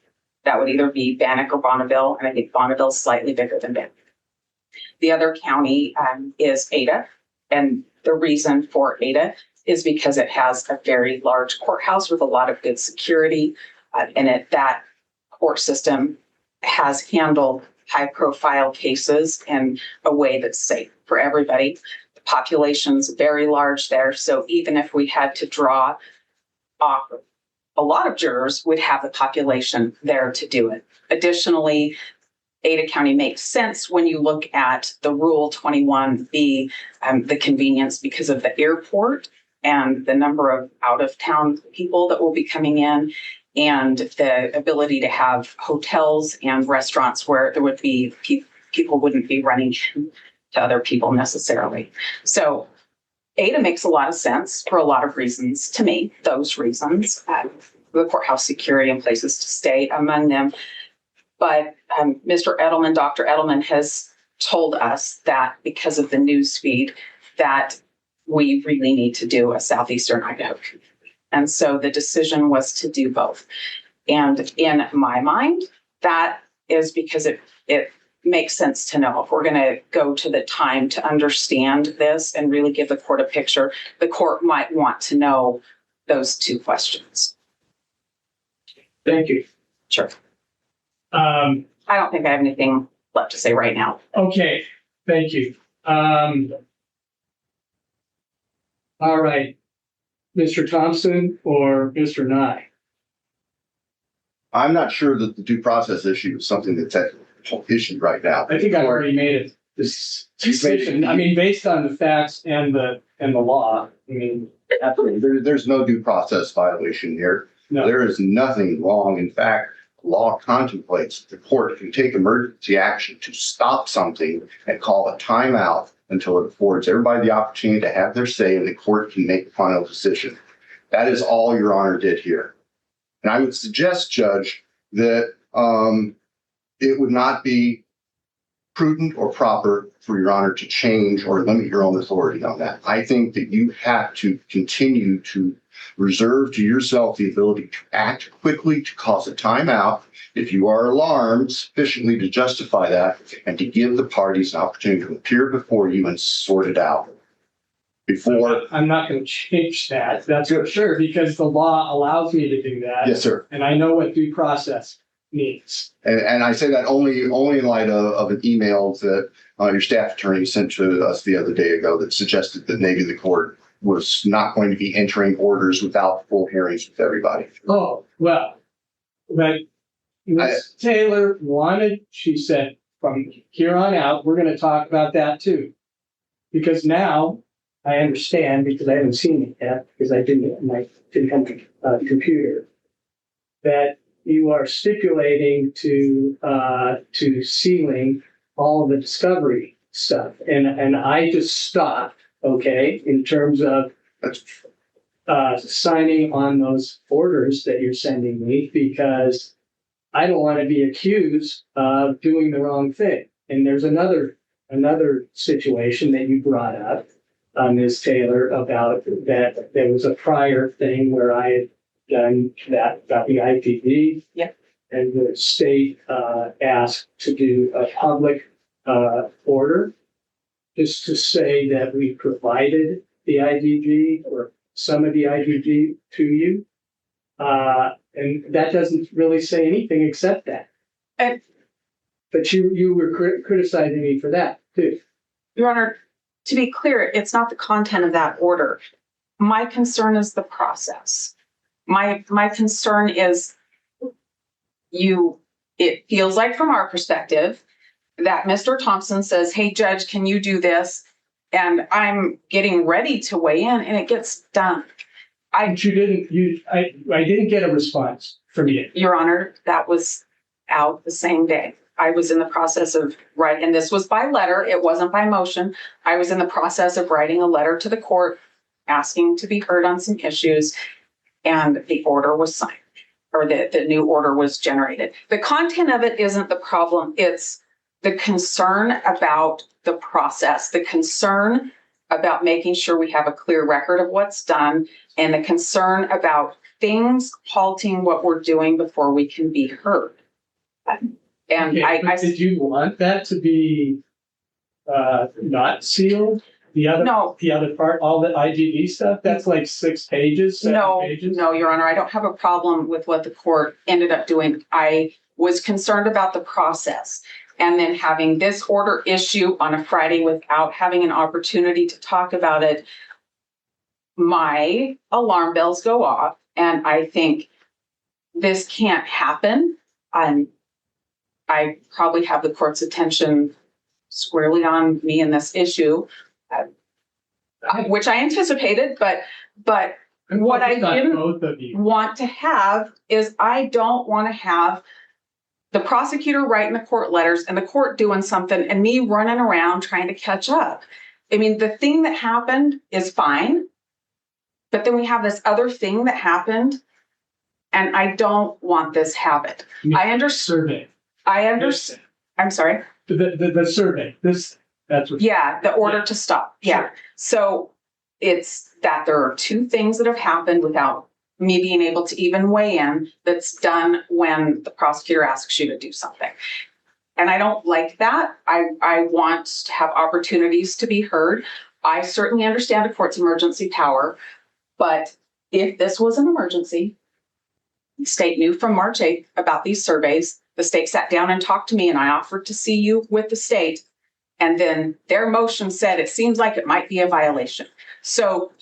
That would either be Bannock or Bonneville, and I think Bonneville is slightly bigger than Bannock. The other county is Ada, and the reason for Ada is because it has a very large courthouse with a lot of good security, and that court system has handled high-profile cases in a way that's safe for everybody. The population's very large there, so even if we had to draw off a lot of jurors, would have the population there to do it. Additionally, Ada County makes sense when you look at the Rule 21B, the convenience because of the airport and the number of out-of-town people that will be coming in, and the ability to have hotels and restaurants where there would be people wouldn't be running to other people necessarily. So Ada makes a lot of sense for a lot of reasons to me. Those reasons, the courthouse security and places to stay among them. But Mr. Edelman, Dr. Edelman has told us that because of the news feed that we really need to do a Southeastern Idaho community. And so the decision was to do both. And in my mind, that is because it makes sense to know if we're going to go to the time to understand this and really give the court a picture, the court might want to know those 2 questions. Thank you. Sure. I don't think I have anything left to say right now. Okay, thank you. All right, Mr. Thompson or Mr. Nye? I'm not sure that the due process issue is something that's at issue right now. I think I've already made this decision. I mean, based on the facts and the law. I mean, there's no due process violation here. No. There is nothing wrong. In fact, law contemplates that the court can take emergency action to stop something and call a timeout until it affords everybody the opportunity to have their say and the court can make the final decision. That is all Your Honor did here. And I would suggest, Judge, that it would not be prudent or proper for Your Honor to change or limit your own authority on that. I think that you have to continue to reserve to yourself the ability to act quickly, to cause a timeout if you are alarmed sufficiently to justify that, and to give the parties an opportunity to appear before you and sort it out. Before I'm not going to change that. That's for sure, because the law allows me to do that. Yes, sir. And I know what due process means. And I say that only in light of an email that your staff attorney sent to us the other day ago that suggested that maybe the court was not going to be entering orders without full hearings with everybody. Oh, well, but Ms. Taylor she said, from here on out, we're going to talk about that too. Because now I understand, because I haven't seen it yet, because I didn't have the computer, that you are stipulating to sealing all the discovery stuff. And I just stopped, okay, in terms of That's signing on those orders that you're sending me, because I don't want to be accused of doing the wrong thing. And there's another situation that you brought up, Ms. Taylor, about that there was a prior thing where I had done that about the IPV. Yep. And the state asked to do a public order just to say that we provided the IDG or some of the IDG to you. And that doesn't really say anything except that. And But you were criticizing me for that too. Your Honor, to be clear, it's not the content of that order. My concern is the process. My concern is it feels like from our perspective that Mr. Thompson says, hey, Judge, can you do this? And I'm getting ready to weigh in and it gets done. I didn't get a response from you. Your Honor, that was out the same day. I was in the process of writing, and this was by letter. It wasn't by motion. I was in the process of writing a letter to the court asking to be heard on some issues, and the order was signed, or the new order was generated. The content of it isn't the problem. It's the concern about the process, the concern about making sure we have a clear record of what's done, and the concern about things halting what we're doing before we can be heard. And Okay, did you want that to be not sealed? No. The other part, all the IGV stuff, that's like 6 pages, 7 pages? No, Your Honor, I don't have a problem with what the court ended up doing. I was concerned about the process. And then having this order issue on a Friday without having an opportunity to talk about it, my alarm bells go off. And I think this can't happen. I probably have the court's attention squarely on me in this issue, which I anticipated, but what I didn't want to have is I don't want to have the prosecutor writing the court letters and the court doing something and me running around trying to catch up. I mean, the thing that happened is fine, but then we have this other thing that happened, and I don't want this habit. I understand. I'm sorry. The survey. That's what. Yeah, the order to stop. Yeah. Sure. So it's that there are 2 things that have happened without me being able to even weigh in that's done when the prosecutor asks you to do something. And I don't like that. I want to have opportunities to be heard. I certainly understand a court's emergency power, but if this was an emergency, the state knew from March 8th about these surveys. The state sat down and talked to me, and I offered to see you with the state. And then their motion said it seems like it might be a violation. So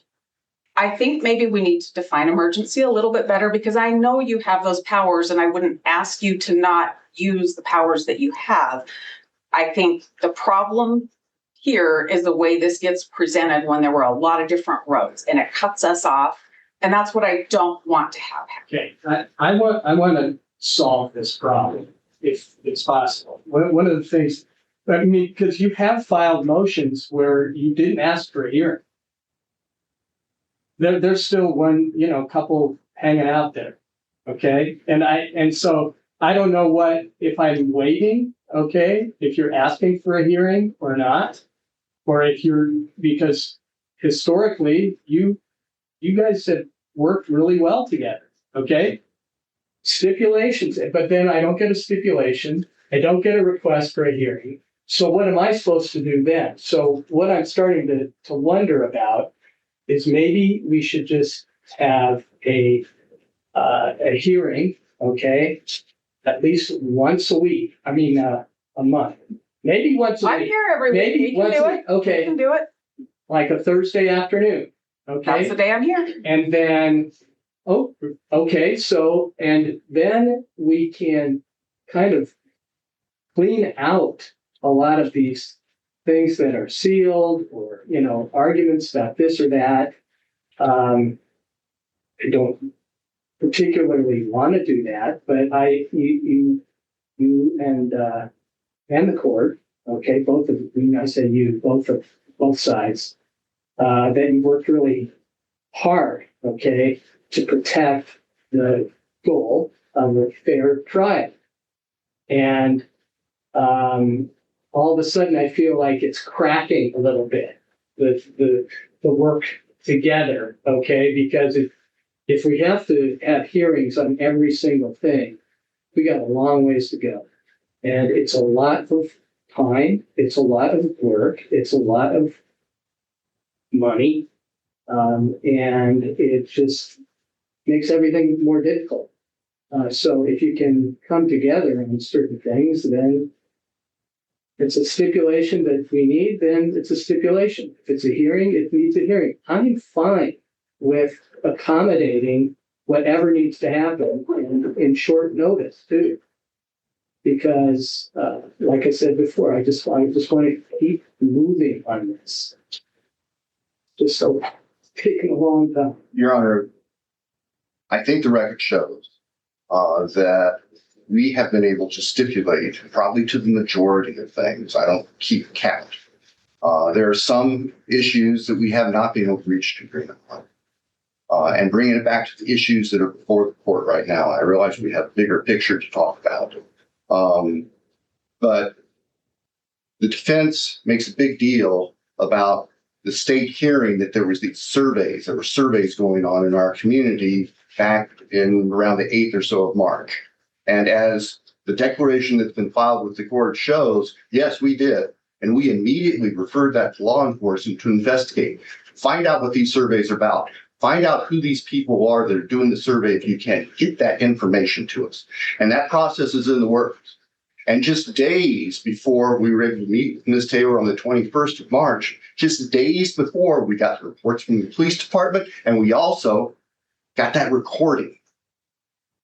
I think maybe we need to define emergency a little bit better, because I know you have those powers and I wouldn't ask you to not use the powers that you have. I think the problem here is the way this gets presented when there were a lot of different roads and it cuts us off. And that's what I don't want to have happen. Okay, I want to solve this problem if it's possible. One of the things, I mean, because you have filed motions where you didn't ask for a hearing. There's still one, couple hanging out there. Okay. And so I don't know if I'm waiting, okay, if you're asking for a hearing or not, or because historically you guys have worked really well together. Okay. Stipulations, but then I don't get a stipulation. I don't get a request for a hearing. So what am I supposed to do then? So what I'm starting to wonder about is maybe we should just have a hearing, okay, at least once a week. I mean, a month, maybe once a week. I'm here every week. Maybe You can do it. Okay, You can do it. like a Thursday afternoon. Okay, That's the day I'm here. and then okay, so and then we can kind of clean out a lot of these things that are sealed, or arguments about this or that. I don't particularly want to do that, but you and the court, okay, both of you, I say you, both sides, that you worked really hard, okay, to protect the goal of a fair trial. And all of a sudden, I feel like it's cracking a little bit, the work together, okay? Because if we have to have hearings on every single thing, we got a long ways to go. And it's a lot of time, it's a lot of work, it's a lot of money, and it just makes everything more difficult. So if you can come together on certain things, then it's a stipulation that if we need, then it's a stipulation. If it's a hearing, it needs a hearing. I'm fine with accommodating whatever needs to happen in short notice too. Because, like I said before, I just want to keep moving on this. Just so it's taking a long time. Your Honor, I think the record shows that we have been able to stipulate probably to the majority of things. I don't keep count. There are some issues that we have not been able to reach an agreement on. And bringing it back to the issues that are before the court right now, I realize we have a bigger picture to talk about. But the defense makes a big deal about the state hearing that there was these surveys. There were surveys going on in our community back in around the 8th or so of March. And as the declaration that's been filed with the court shows, yes, we did. And we immediately referred that to law enforcement to investigate, find out what these surveys are about, find out who these people are that are doing the survey if you can, get that information to us. And that process is in the works. And just days before we were able to meet with Ms. Taylor on the 21st of March, just days before, we got the reports from the police department, and we also got that recording.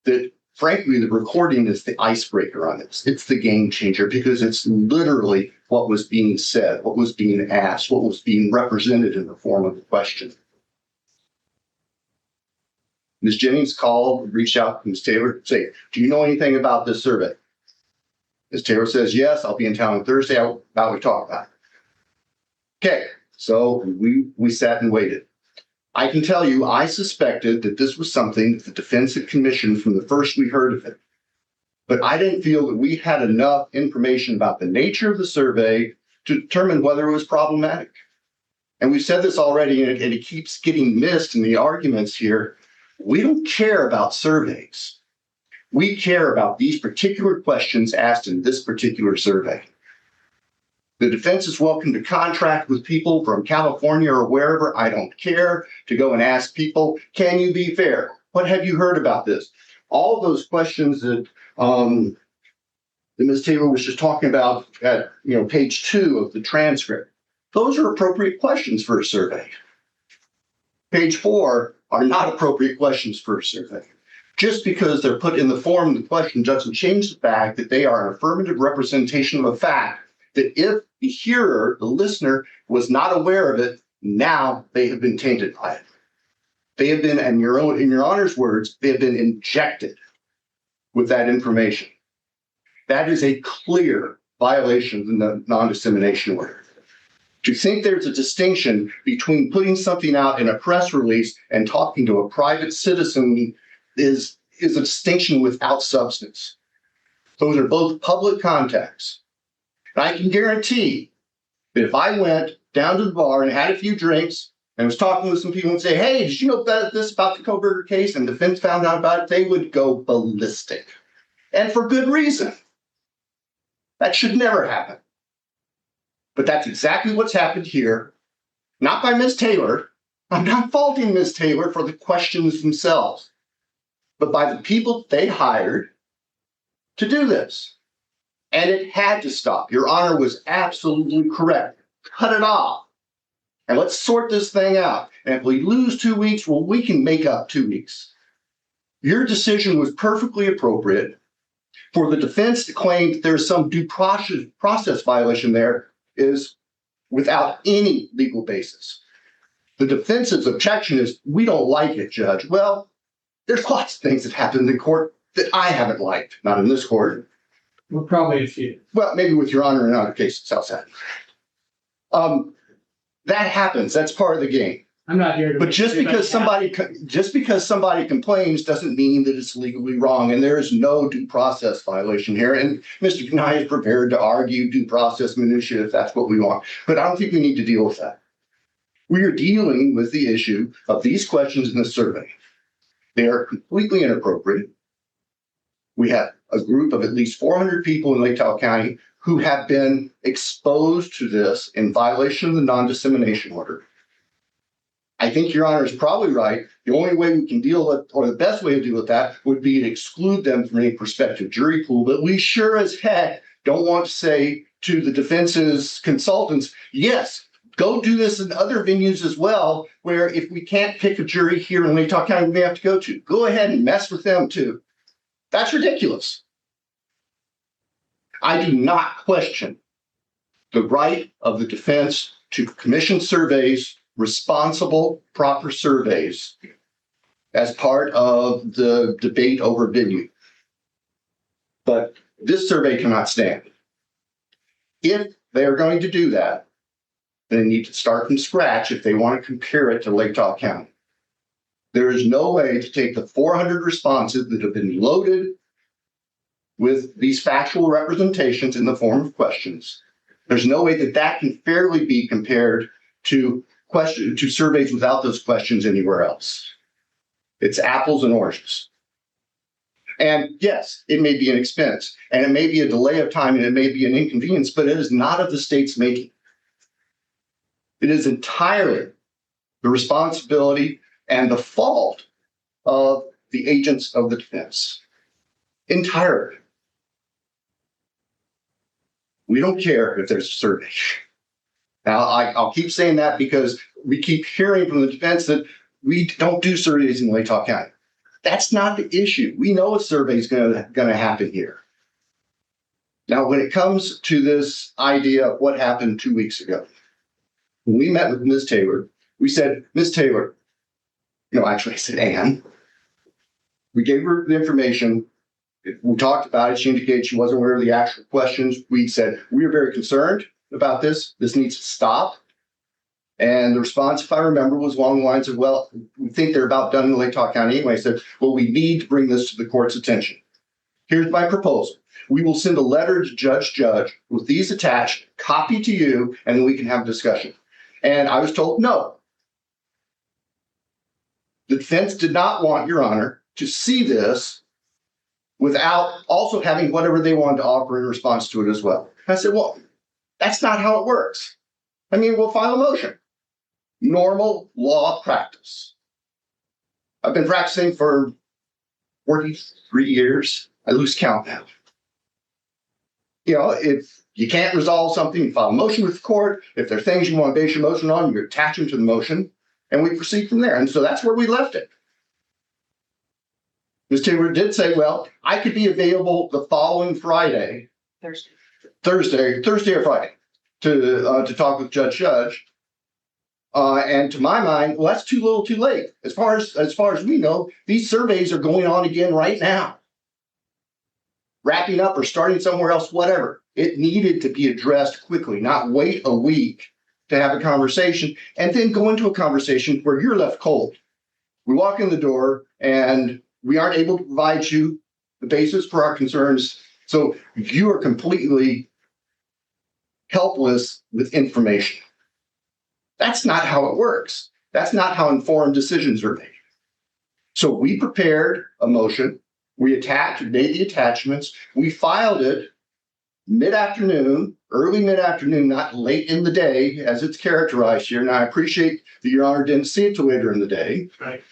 That, frankly, the recording is the icebreaker on this. It's the game changer because it's literally what was being said, what was being asked, what was being represented in the form of a question. Ms. Jennings called, reached out to Ms. Taylor, say, do you know anything about this survey? Ms. Taylor says, yes, I'll be in town on Thursday. About we talk about it. Okay, so we sat and waited. I can tell you, I suspected that this was something that the defense had commissioned from the first we heard of it. But I didn't feel that we had enough information about the nature of the survey to determine whether it was problematic. And we've said this already, and it keeps getting missed in the arguments here. We don't care about surveys. We care about these particular questions asked in this particular survey. The defense is welcome to contract with people from California or wherever, I don't care, to go and ask people, can you be fair? What have you heard about this? All those questions that Ms. Taylor was just talking about at page 2 of the transcript, those are appropriate questions for a survey. Page 4 are not appropriate questions for a survey. Just because they're put in the form of the question doesn't change the fact that they are an affirmative representation of a fact that if the hearer, the listener, was not aware of it, now they have been tainted by it. They have been, in your Honor's words, they have been injected with that information. That is a clear violation of the non-dissemination order. To think there's a distinction between putting something out in a press release and talking to a private citizen is a distinction without substance. Those are both public contacts. And I can guarantee that if I went down to the bar and had a few drinks and was talking with some people and say, hey, did you know this about the Kohberger case? And the defense found out about it, they would go ballistic. And for good reason. That should never happen. But that's exactly what's happened here. Not by Ms. Taylor. I'm not faulting Ms. Taylor for the questions themselves, but by the people they hired to do this. And it had to stop. Your Honor was absolutely correct. Cut it off. And let's sort this thing out. And if we lose 2 weeks, well, we can make up 2 weeks. Your decision was perfectly appropriate. For the defense to claim that there's some due process violation there is without any legal basis. The defense's objection is, we don't like it, Judge. Well, there's lots of things that happen in court that I haven't liked, not in this court. Well, probably a few. Well, maybe with Your Honor in other cases outside. That happens. That's part of the game. I'm not here to. But just because somebody complains doesn't mean that it's legally wrong, and there is no due process violation here. And Mr. Kanai is prepared to argue due process minutiae if that's what we want. But I don't think we need to deal with that. We are dealing with the issue of these questions in the survey. They are completely inappropriate. We have a group of at least 400 people in Lake Tahoe County who have been exposed to this in violation of the non-dissemination order. I think Your Honor is probably right. The only way we can deal with, or the best way to deal with that, would be to exclude them from any prospective jury pool. But we sure as heck don't want to say to the defense's consultants, yes, go do this in other venues as well, where if we can't pick a jury here in Lake Tahoe County, we may have to go to. Go ahead and mess with them too. That's ridiculous. I do not question the right of the defense to commission surveys, responsible, proper surveys, as part of the debate over venue. But this survey cannot stand. If they are going to do that, they need to start from scratch if they want to compare it to Lake Tahoe County. There is no way to take the 400 responses that have been loaded with these factual representations in the form of questions. There's no way that that can fairly be compared to surveys without those questions anywhere else. It's apples and oranges. And yes, it may be an expense, and it may be a delay of time, and it may be an inconvenience, but it is not of the state's making. It is entirely the responsibility and the fault of the agents of the defense. Entirely. We don't care if there's a survey. Now, I'll keep saying that because we keep hearing from the defense that we don't do surveys in Lake Tahoe County. That's not the issue. We know a survey is going to happen here. Now, when it comes to this idea of what happened 2 weeks ago, when we met with Ms. Taylor, we said, Ms. Taylor, actually I said Ann. We gave her the information. We talked about it. She indicated she wasn't aware of the actual questions. We said, we are very concerned about this. This needs to stop. And the response, if I remember, was along the lines of, well, we think they're about done in Lake Tahoe County anyway. I said, well, we need to bring this to the court's attention. Here's my proposal. We will send a letter to Judge with these attached, copy to you, and then we can have a discussion. And I was told no. The defense did not want, Your Honor, to see this without also having whatever they wanted to offer in response to it as well. I said, well, that's not how it works. I mean, we'll file a motion. Normal law practice. I've been practicing for 43 years. I lose count now. If you can't resolve something, you file a motion with the court. If there are things you want to base your motion on, you attach them to the motion, and we proceed from there. And so that's where we left it. Ms. Taylor did say, well, I could be available the following Friday. Thursday or Friday to talk with Judge. And to my mind, well, that's too little too late. As far as we know, these surveys are going on again right now. Wrapping up or starting somewhere else, whatever. It needed to be addressed quickly, not wait a week to have a conversation and then go into a conversation where you're left cold. We walk in the door and we aren't able to provide you the basis for our concerns. So you are completely helpless with information. That's not how it works. That's not how informed decisions are made. So we prepared a motion. We made the attachments. We filed it early mid-afternoon, not late in the day as it's characterized here. Now, I appreciate that Your Honor didn't see it till later in the day. Right.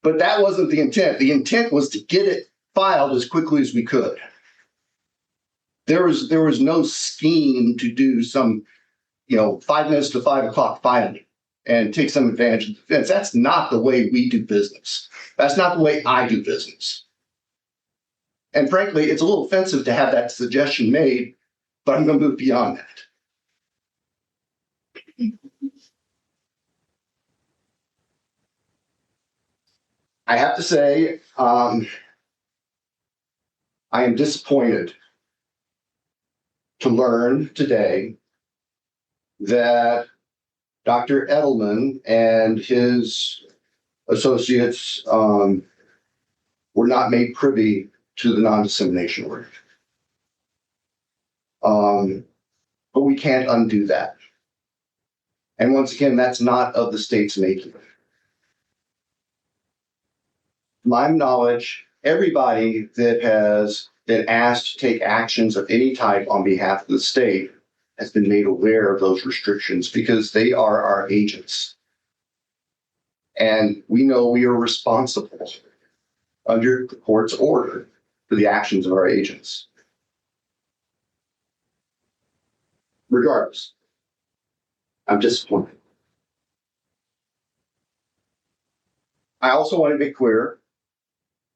But that wasn't the intent. The intent was to get it filed as quickly as we could. There was no scheme to do some, 5 minutes to 5 o'clock filing and take some advantage of the defense. That's not the way we do business. That's not the way I do business. And frankly, it's a little offensive to have that suggestion made, but I'm going to move beyond that. I have to say, I am disappointed to learn today that Dr. Edelman and his associates were not made privy to the non-dissemination order. But we can't undo that. And once again, that's not of the state's making. To my knowledge, everybody that has been asked to take actions of any type on behalf of the state has been made aware of those restrictions because they are our agents. And we know we are responsible under the court's order for the actions of our agents. Regardless, I'm disappointed. I also want to make clear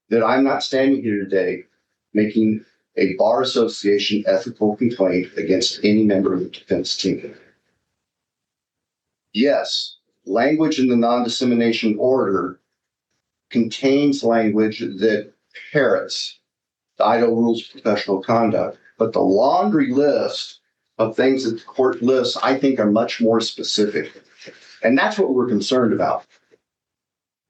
that I'm not standing here today making a Bar Association ethical complaint against any member of the defense team. Yes, language in the non-dissemination order contains language that parrots the Idaho Rules of Professional Conduct, but the laundry list of things that the court lists, I think, are much more specific. And that's what we're concerned about.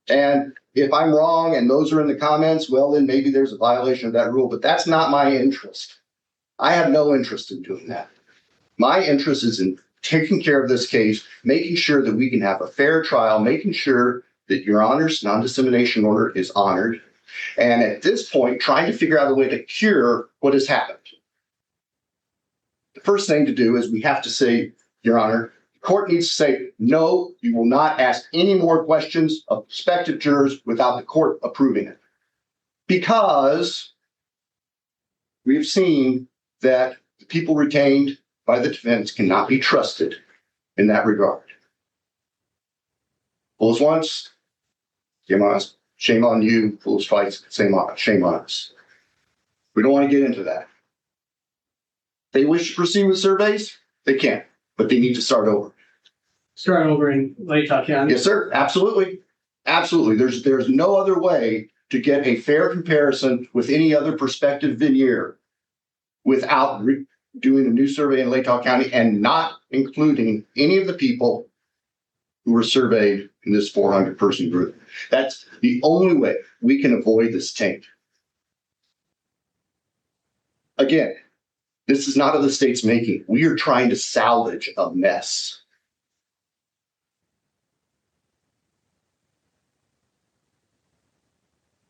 And if I'm wrong and those are in the comments, well, then maybe there's a violation of that rule, but that's not my interest. I have no interest in doing that. My interest is in taking care of this case, making sure that we can have a fair trial, making sure that Your Honor's non-dissemination order is honored, and at this point, trying to figure out a way to cure what has happened. The first thing to do is we have to say, Your Honor, the court needs to say, no, you will not ask any more questions of prospective jurors without the court approving it. Because we've seen that the people retained by the defense cannot be trusted in that regard. Fools once, shame on us. Shame on you. Fools twice, shame on us. We don't want to get into that. They wish to proceed with surveys, they can, but they need to start over. Start over in Latah County. Yes, sir. Absolutely. Absolutely. There's no other way to get a fair comparison with any other prospective veneer without doing a new survey in Latah County and not including any of the people who were surveyed in this 400-person group. That's the only way we can avoid this taint. Again, this is not of the state's making. We are trying to salvage a mess.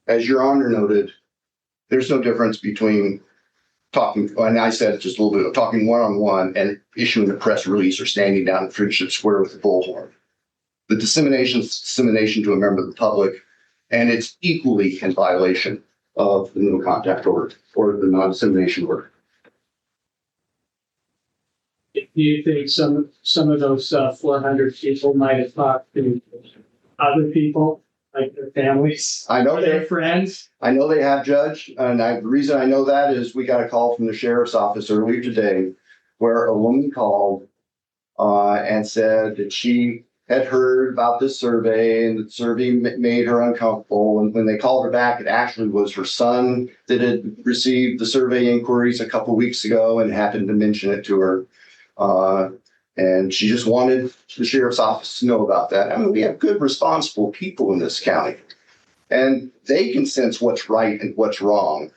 As Your Honor noted, there's no difference between talking, and I said just a little bit of talking one-on-one and issuing a press release or standing down in Friendship Square with a bullhorn. The dissemination is dissemination to a member of the public, and it's equally in violation of the no contact order or the non-dissemination order. Do you think some of those 400 people might have talked to other people, like their families? I know their friends. I know they have, Judge, and the reason I know that is we got a call from the sheriff's office earlier today where a woman called and said that she had heard about this survey and the survey made her uncomfortable. And when they called her back, it actually was her son that had received the survey inquiries a couple of weeks ago and happened to mention it to her. And she just wanted the sheriff's office to know about that. I mean, we have good, responsible people in this county, and they can sense what's right and what's wrong.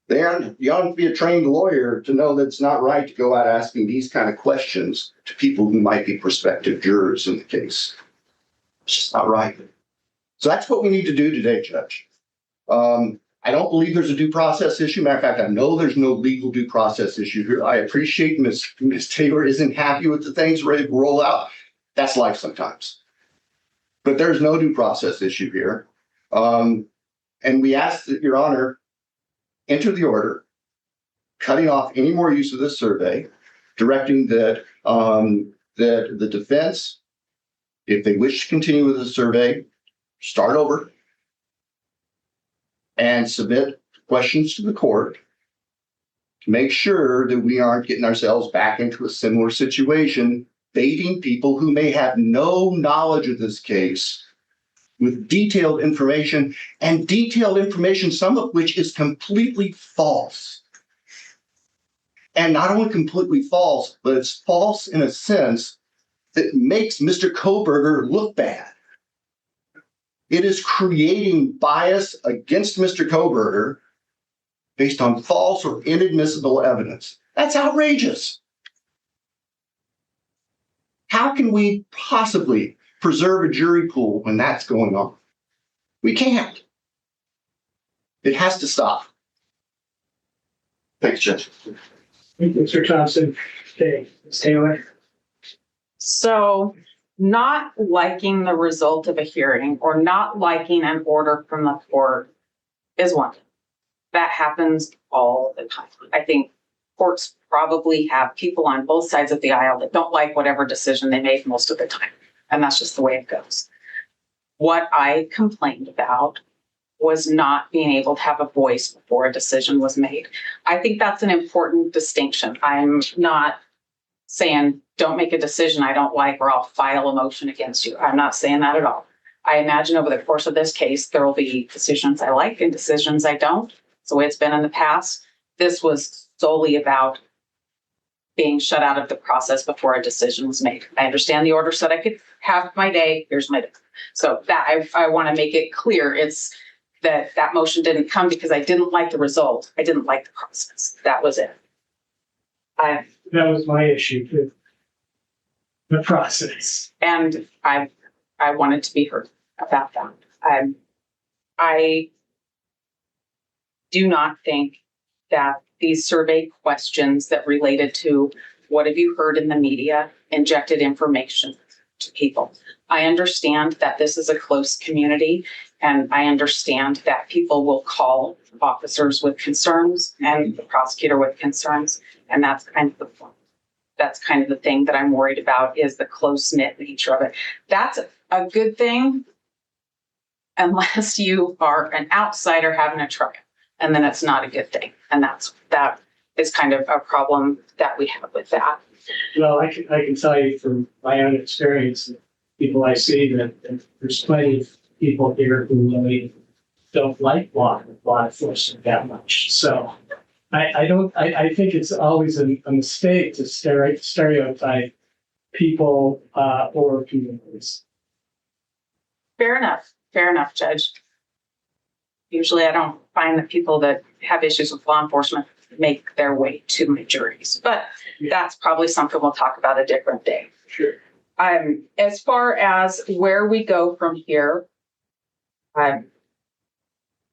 You don't have to be a trained lawyer to know that it's not right to go out asking these kind of questions to people who might be prospective jurors in the case. It's just not right. So that's what we need to do today, Judge. I don't believe there's a due process issue. Matter of fact, I know there's no legal due process issue here. I appreciate Ms. Taylor isn't happy with the things ready to roll out. That's life sometimes. But there's no due process issue here. And we ask that Your Honor enter the order, cutting off any more use of this survey, directing that the defense, if they wish to continue with the survey, start over and submit questions to the court to make sure that we aren't getting ourselves back into a similar situation, baiting people who may have no knowledge of this case with detailed information, and detailed information, some of which is completely false. And not only completely false, but it's false in a sense that makes Mr. Kohberger look bad. It is creating bias against Mr. Kohberger based on false or inadmissible evidence. That's outrageous. How can we possibly preserve a jury pool when that's going on? We can't. It has to stop. Thanks, Judge. Thank you, Mr. Thompson. Okay, Ms. Taylor. So not liking the result of a hearing or not liking an order from the court is one thing. That happens all the time. I think courts probably have people on both sides of the aisle that don't like whatever decision they make most of the time. And that's just the way it goes. What I complained about was not being able to have a voice before a decision was made. I think that's an important distinction. I'm not saying don't make a decision I don't like or I'll file a motion against you. I'm not saying that at all. I imagine over the course of this case, there will be decisions I like and decisions I don't. It's the way it's been in the past. This was solely about being shut out of the process before a decision was made. I understand the order said I could have my day. Here's my day. So that I want to make it clear. It's that motion didn't come because I didn't like the result. I didn't like the process. That was it. That was my issue with the process. And I wanted to be heard about that. I do not think that these survey questions that related to what have you heard in the media injected information to people. I understand that this is a close community, and I understand that people will call officers with concerns and the prosecutor with concerns, and that's kind of the point. That's kind of the thing that I'm worried about is the close-knit nature of it. That's a good thing unless you are an outsider having a trial, and then it's not a good thing. And that is kind of a problem that we have with that. Well, I can tell you from my own experience, people I see that there's plenty of people here who really don't like law enforcement that much. So I think it's always a mistake to stereotype people or communities. Fair enough, Judge. Usually I don't find that people that have issues with law enforcement make their way to my juries, but that's probably something we'll talk about a different day. Sure. As far as where we go from here,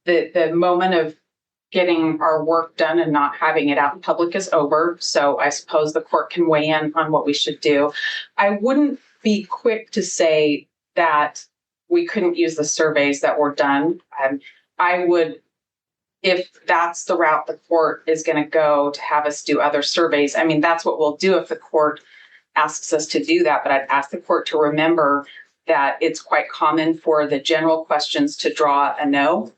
the moment of getting our work done and not having it out in public is over. So I suppose the court can weigh in on what we should do. I wouldn't be quick to say that we couldn't use the surveys that were done. I would, if that's the route the court is going to go to have us do other surveys. I mean, that's what we'll do if the court asks us to do that. But I'd ask the court to remember that it's quite common for the general questions to draw a no.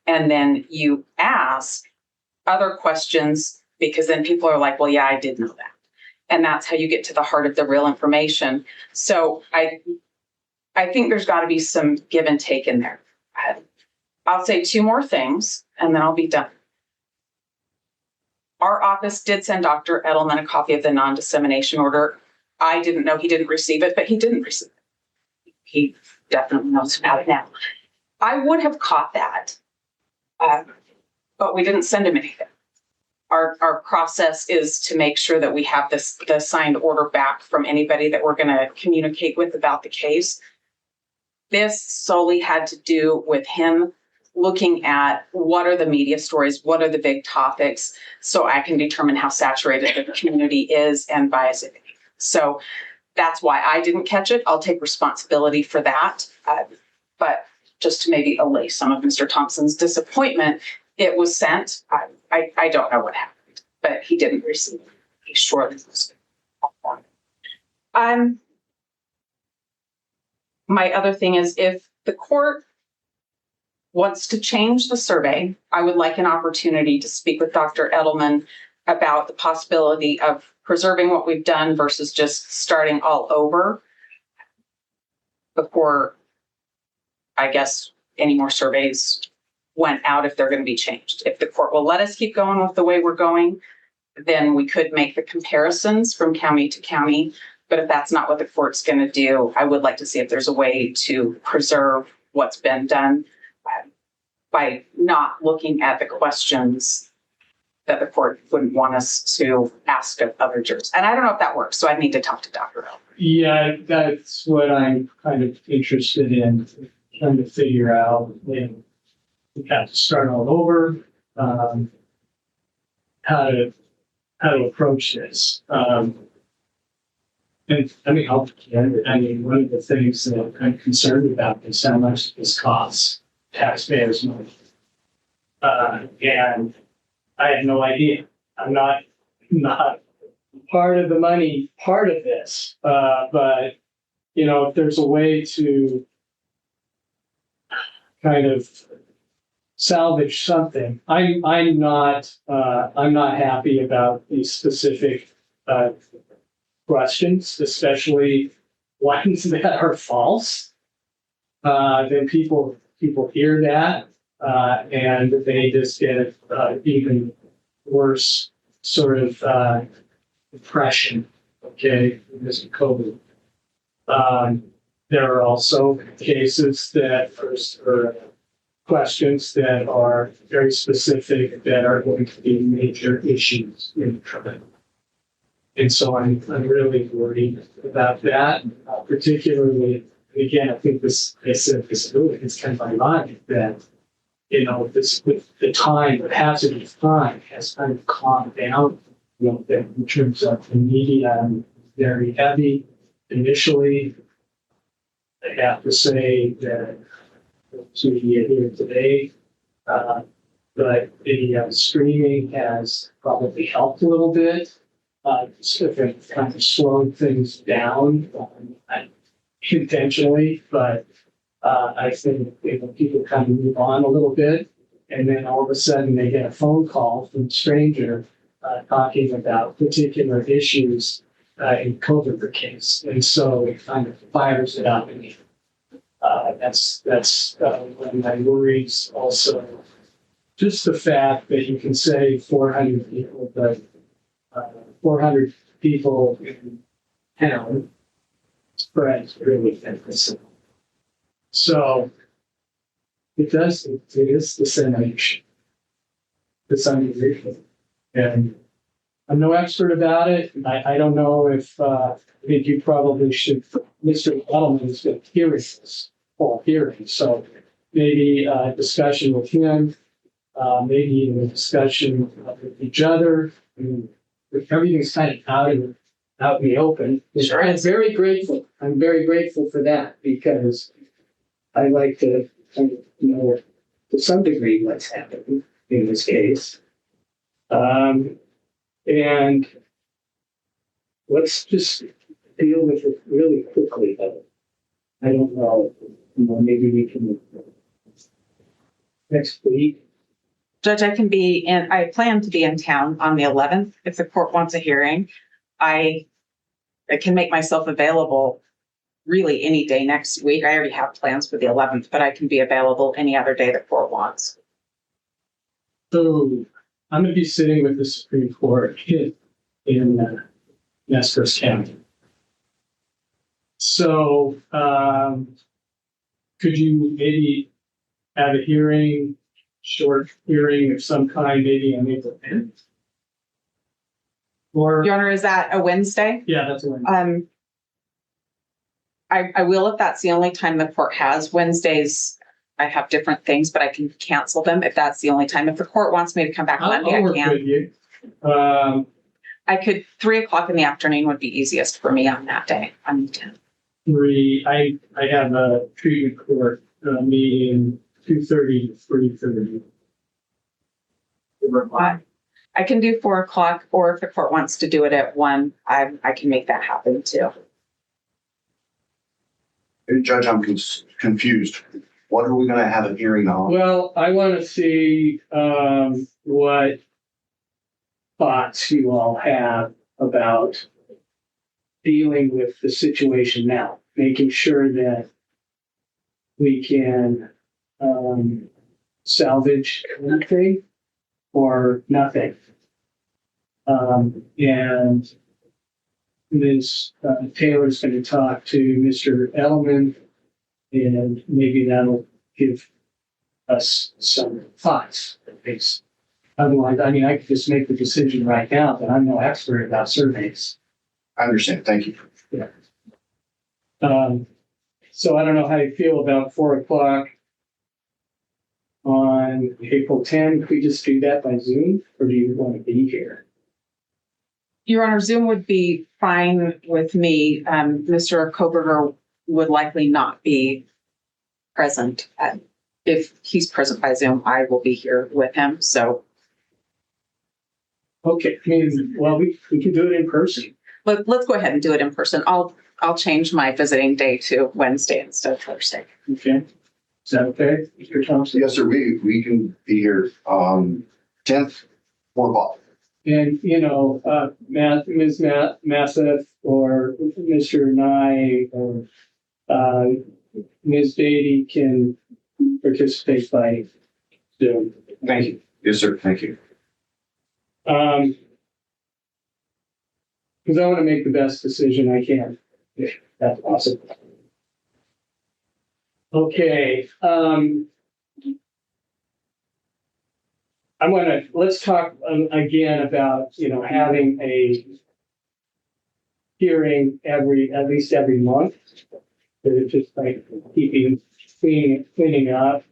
And then you ask other questions because then people are like, well, yeah, I did know that. And that's how you get to the heart of the real information. So I think there's got to be some give and take in there. I'll say two more things and then I'll be done. Our office did send Dr. Edelman a copy of the non-dissemination order. I didn't know he didn't receive it, but he didn't receive it. He definitely knows about it now. I would have caught that, but we didn't send him anything. Our process is to make sure that we have the signed order back from anybody that we're going to communicate with about the case. This solely had to do with him looking at what are the media stories, what are the big topics, so I can determine how saturated the community is and bias it. So that's why I didn't catch it. I'll take responsibility for that. But just to maybe allay some of Mr. Thompson's disappointment, it was sent. I don't know what happened, but he didn't receive it. He surely was. My other thing is if the court wants to change the survey, I would like an opportunity to speak with Dr. Edelman about the possibility of preserving what we've done versus just starting all over before, I guess, any more surveys went out if they're going to be changed. If the court will let us keep going with the way we're going, then we could make the comparisons from county to county. But if that's not what the court's going to do, I would like to see if there's a way to preserve what's been done by not looking at the questions that the court wouldn't want us to ask of other jurors. And I don't know if that works, so I need to talk to Dr. Hill. Yeah, that's what I'm kind of interested in, trying to figure out when we have to start all over, how to approach this. And I mean, one of the things that I'm concerned about is how much this costs taxpayers money. And I have no idea. I'm not part of the money, part of this. But if there's a way to kind of salvage something, I'm not happy about these specific questions, especially ones that are false. Then people hear that, and they just get even worse sort of impression. Okay, because of COVID. There are also cases that or questions that are very specific that are going to be major issues in the trial. And so I'm really worried about that, particularly, again, I think this really it's kind of ironic that, this with the time, the passage of time has kind of calmed down a little bit in terms of the media, very heavy initially. I have to say that the media here today, but the streaming has probably helped a little bit. Kind of slowed things down intentionally, but I think people kind of move on a little bit, and then all of a sudden they get a phone call from a stranger talking about particular issues in Kohberger case, and so it kind of fires it up again. That's one of my worries. Also, just the fact that you can say 400 people, but 400 people in town spreads really thin. So it is dissemination to some degree. And I'm no expert about it. I don't know if, I think you probably should, Mr. Edelman has been hearing this whole hearing. So maybe a discussion with him, maybe even a discussion with each other. Everything's kind of out in the open. Sure. I'm very grateful. I'm very grateful for that because I like to know to some degree what's happening in this case. And let's just deal with it really quickly. I don't know. Maybe we can next week. Judge, I plan to be in town on the 11th. If the court wants a hearing, I can make myself available really any day next week. I already have plans for the 11th, but I can be available any other day the court wants. So I'm going to be sitting with the Supreme Court in Nez County. So could you maybe have a hearing, short hearing of some kind, maybe on April 10th? Or, Your Honor, is that a Wednesday? yeah, that's a Wednesday. I will if that's the only time the court has. Wednesdays, I have different things, but I can cancel them if that's the only time. If the court wants me to come back Monday, I'll work I can. with you. I could, 3:00 in the afternoon would be easiest for me on that day. I'm 10. I have a treatment court meeting 2:30 to 3:30. I can do 4:00, or if the court wants to do it at 1, I can make that happen too. Hey, Judge, I'm confused. What are we going to have a hearing on? Well, I want to see what thoughts you all have about dealing with the situation now, making sure that we can salvage anything or nothing. And Ms. Taylor's going to talk to Mr. Edelman, and maybe that'll give us some thoughts. Otherwise, I mean, I could just make the decision right now, but I'm no expert about surveys. I understand. Thank you. Yeah. So I don't know how you feel about 4:00 on April 10. Could we just do that by Zoom, or do you want to be here? Your Honor, Zoom would be fine with me. Mr. Kohberger would likely not be present. If he's present by Zoom, I will be here with him. So, Okay, I mean, well, we can do it in person. let's go ahead and do it in person. I'll change my visiting day to Wednesday instead of Thursday. Okay, is that okay, Mr. Thompson? Yes, sir. We can be here 10th, 4:00. And, you know, Ms. Masseth or Mr. Nye or Ms. Beatty can participate by Zoom. Thank you. Yes, sir. Thank you. Because I want to make the best decision I can, if that's possible. Okay. Let's talk again about, you know, having a hearing at least every month. Just like cleaning up.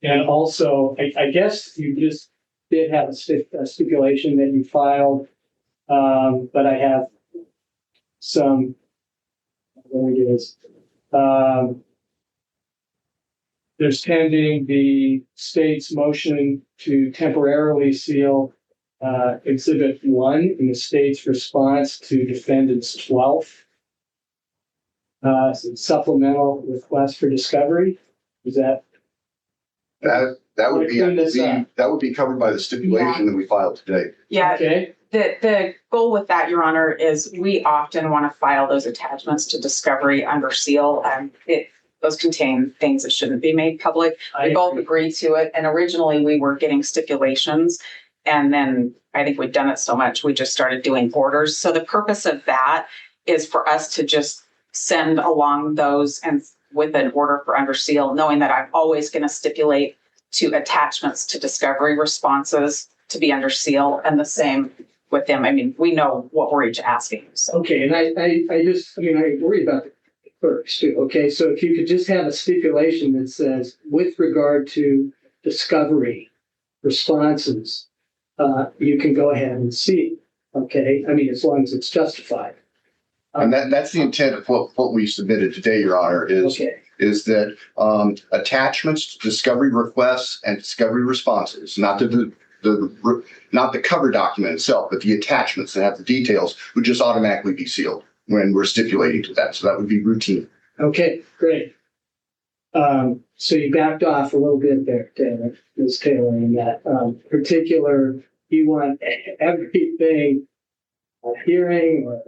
And also, I guess you just did have a stipulation that you filed, but I have some, there it is. There's pending the state's motion to temporarily seal Exhibit 1 in the state's response to defendant's 12th supplemental request for discovery. Is that? That would be covered by the stipulation that we filed today. Yeah. Okay. The goal with that, Your Honor, is we often want to file those attachments to discovery under seal. Those contain things that shouldn't be made public. We both agree to it. And originally we were getting stipulations. And then I think we'd done it so much, we just started doing orders. So the purpose of that is for us to just send along those and with an order for under seal, knowing that I'm always going to stipulate to attachments to discovery responses to be under seal, and the same with them. I mean, we know what we're each asking. So. Okay, and I worry about the clerks too. Okay, so if you could just have a stipulation that says, with regard to discovery responses, you can go ahead and see. Okay, I mean, as long as it's justified. And that's the intent of what we submitted today, Your Honor, is that attachments to discovery requests and discovery responses, not the cover document itself, but the attachments that have the details would just automatically be sealed when we're stipulating to that. So that would be routine. Okay, great. So you backed off a little bit there, Taylor, Ms. Taylor, in that particular, you want everything. Hearing, or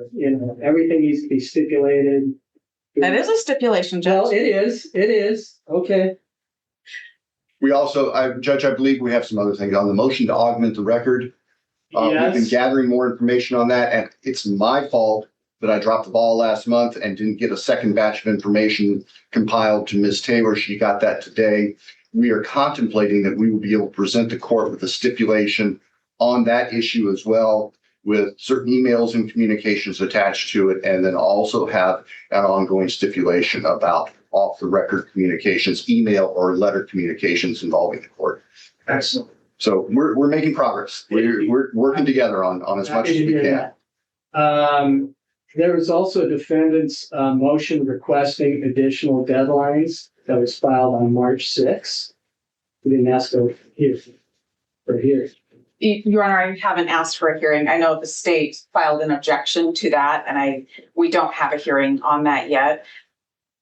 everything needs to be stipulated. That is a stipulation, Judge. Well, it is. Okay. We also, Judge, I believe we have some other things on the motion to augment the record. Yes. We've been gathering more information on that, and it's my fault that I dropped the ball last month and didn't get a second batch of information compiled to Ms. Taylor. She got that today. We are contemplating that we will be able to present the court with a stipulation on that issue as well, with certain emails and communications attached to it, and then also have an ongoing stipulation about off-the-record communications, email or letter communications involving the court. Excellent. So we're making progress. We're working together on as much as we can. There was a defendant's motion requesting additional deadlines that was filed on March 6th. We didn't ask for here. Your Honor, I haven't asked for a hearing. I know the state filed an objection to that, and we don't have a hearing on that yet.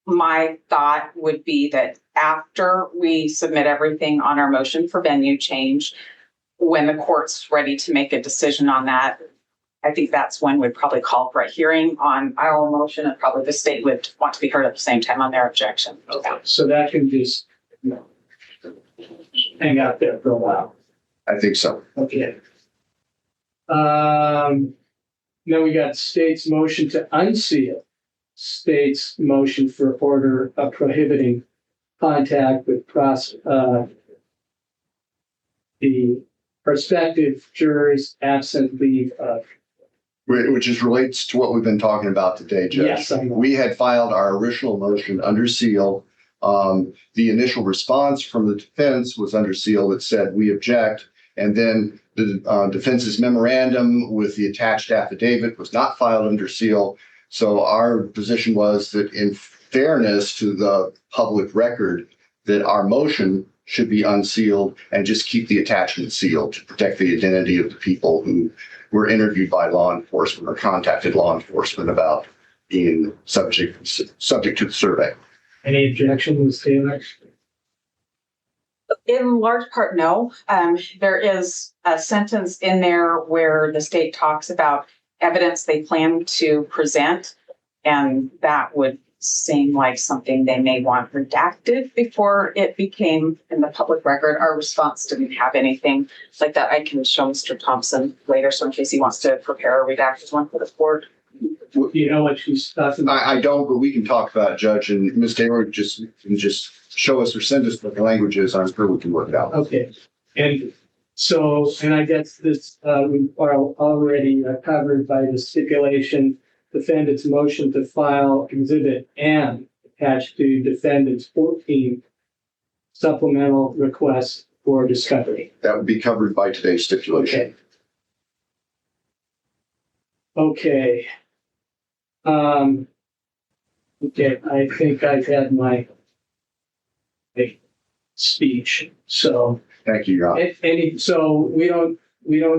My thought would be that after we submit everything on our motion for venue change, when the court's ready to make a decision on that, I think that's when we'd probably call for a hearing on our motion, and probably the state would want to be heard at the same time on their objection. Okay. So that can just hang out there for a while. I think so. Okay. then we got state's motion to unseal, state's motion for order of prohibiting contact with the prospective jurors absent leave of. Which is relates to what we've been talking about today, Judge. Yes, I know. We had filed our original motion under seal. The initial response from the defense was under seal that said we object. And then the defense's memorandum with the attached affidavit was not filed under seal. So our position was that in fairness to the public record, that our motion should be unsealed and just keep the attachment sealed to protect the identity of the people who were interviewed by law enforcement or contacted law enforcement about being subject to the survey. Any objection, Ms. Taylor? In large part, no. There is a sentence in there where the state talks about evidence they plan to present, and that would seem like something they may want redacted before it became in the public record. Our response didn't have anything like that. I can show Mr. Thompson later, so in case he wants to prepare a redacted one for the court. Do you know what she's talking about? I don't, but we can talk about it, Judge, and Ms. Taylor can just show us or send us what the language is. I'm sure we can work it out. Okay. And so, and I guess this, we are already covered by the stipulation, defendant's motion to file exhibit N attached to defendant's 14 supplemental requests for discovery. That would be covered by today's stipulation. Okay. Okay, I think I've had my speech. So Thank you, Your Honor. so we don't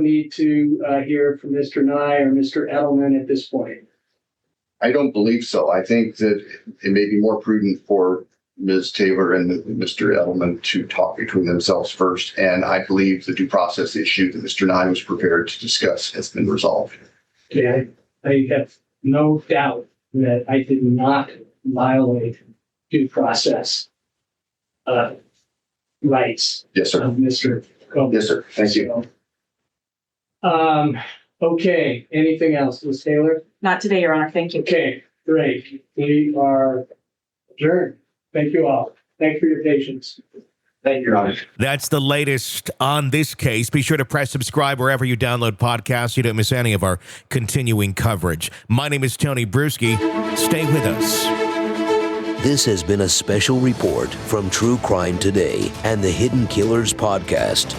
need to hear from Mr. Nye or Mr. Edelman at this point. I don't believe so. I think that it may be more prudent for Ms. Taylor and Mr. Edelman to talk between themselves first. And I believe the due process issue that Mr. Nye was prepared to discuss has been resolved. Okay, I have no doubt that I did not violate due process rights Yes, sir. of Mr. Kohberger. Yes, sir. Thank you. Okay, anything else, Ms. Taylor? Not today, Your Honor. Thank you. Okay, great. We are adjourned. Thank you all. Thanks for your patience. Thank you, Your Honor. That's the latest on this case. Be sure to press subscribe wherever you download podcasts so you don't miss any of our continuing coverage. My name is Tony Brueski. Stay with us. This has been a special report from True Crime Today and the Hidden Killers podcast.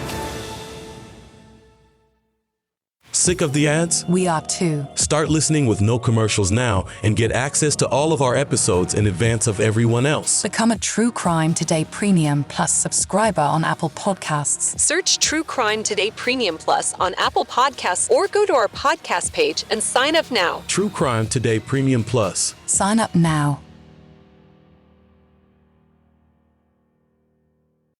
Sick of the ads? We are too. Start listening with no commercials now and get access to all of our episodes in advance of everyone else. Become a True Crime Today Premium Plus subscriber on Apple Podcasts. Search True Crime Today Premium Plus on Apple Podcasts or go to our podcast page and sign up now. True Crime Today Premium Plus. Sign up now.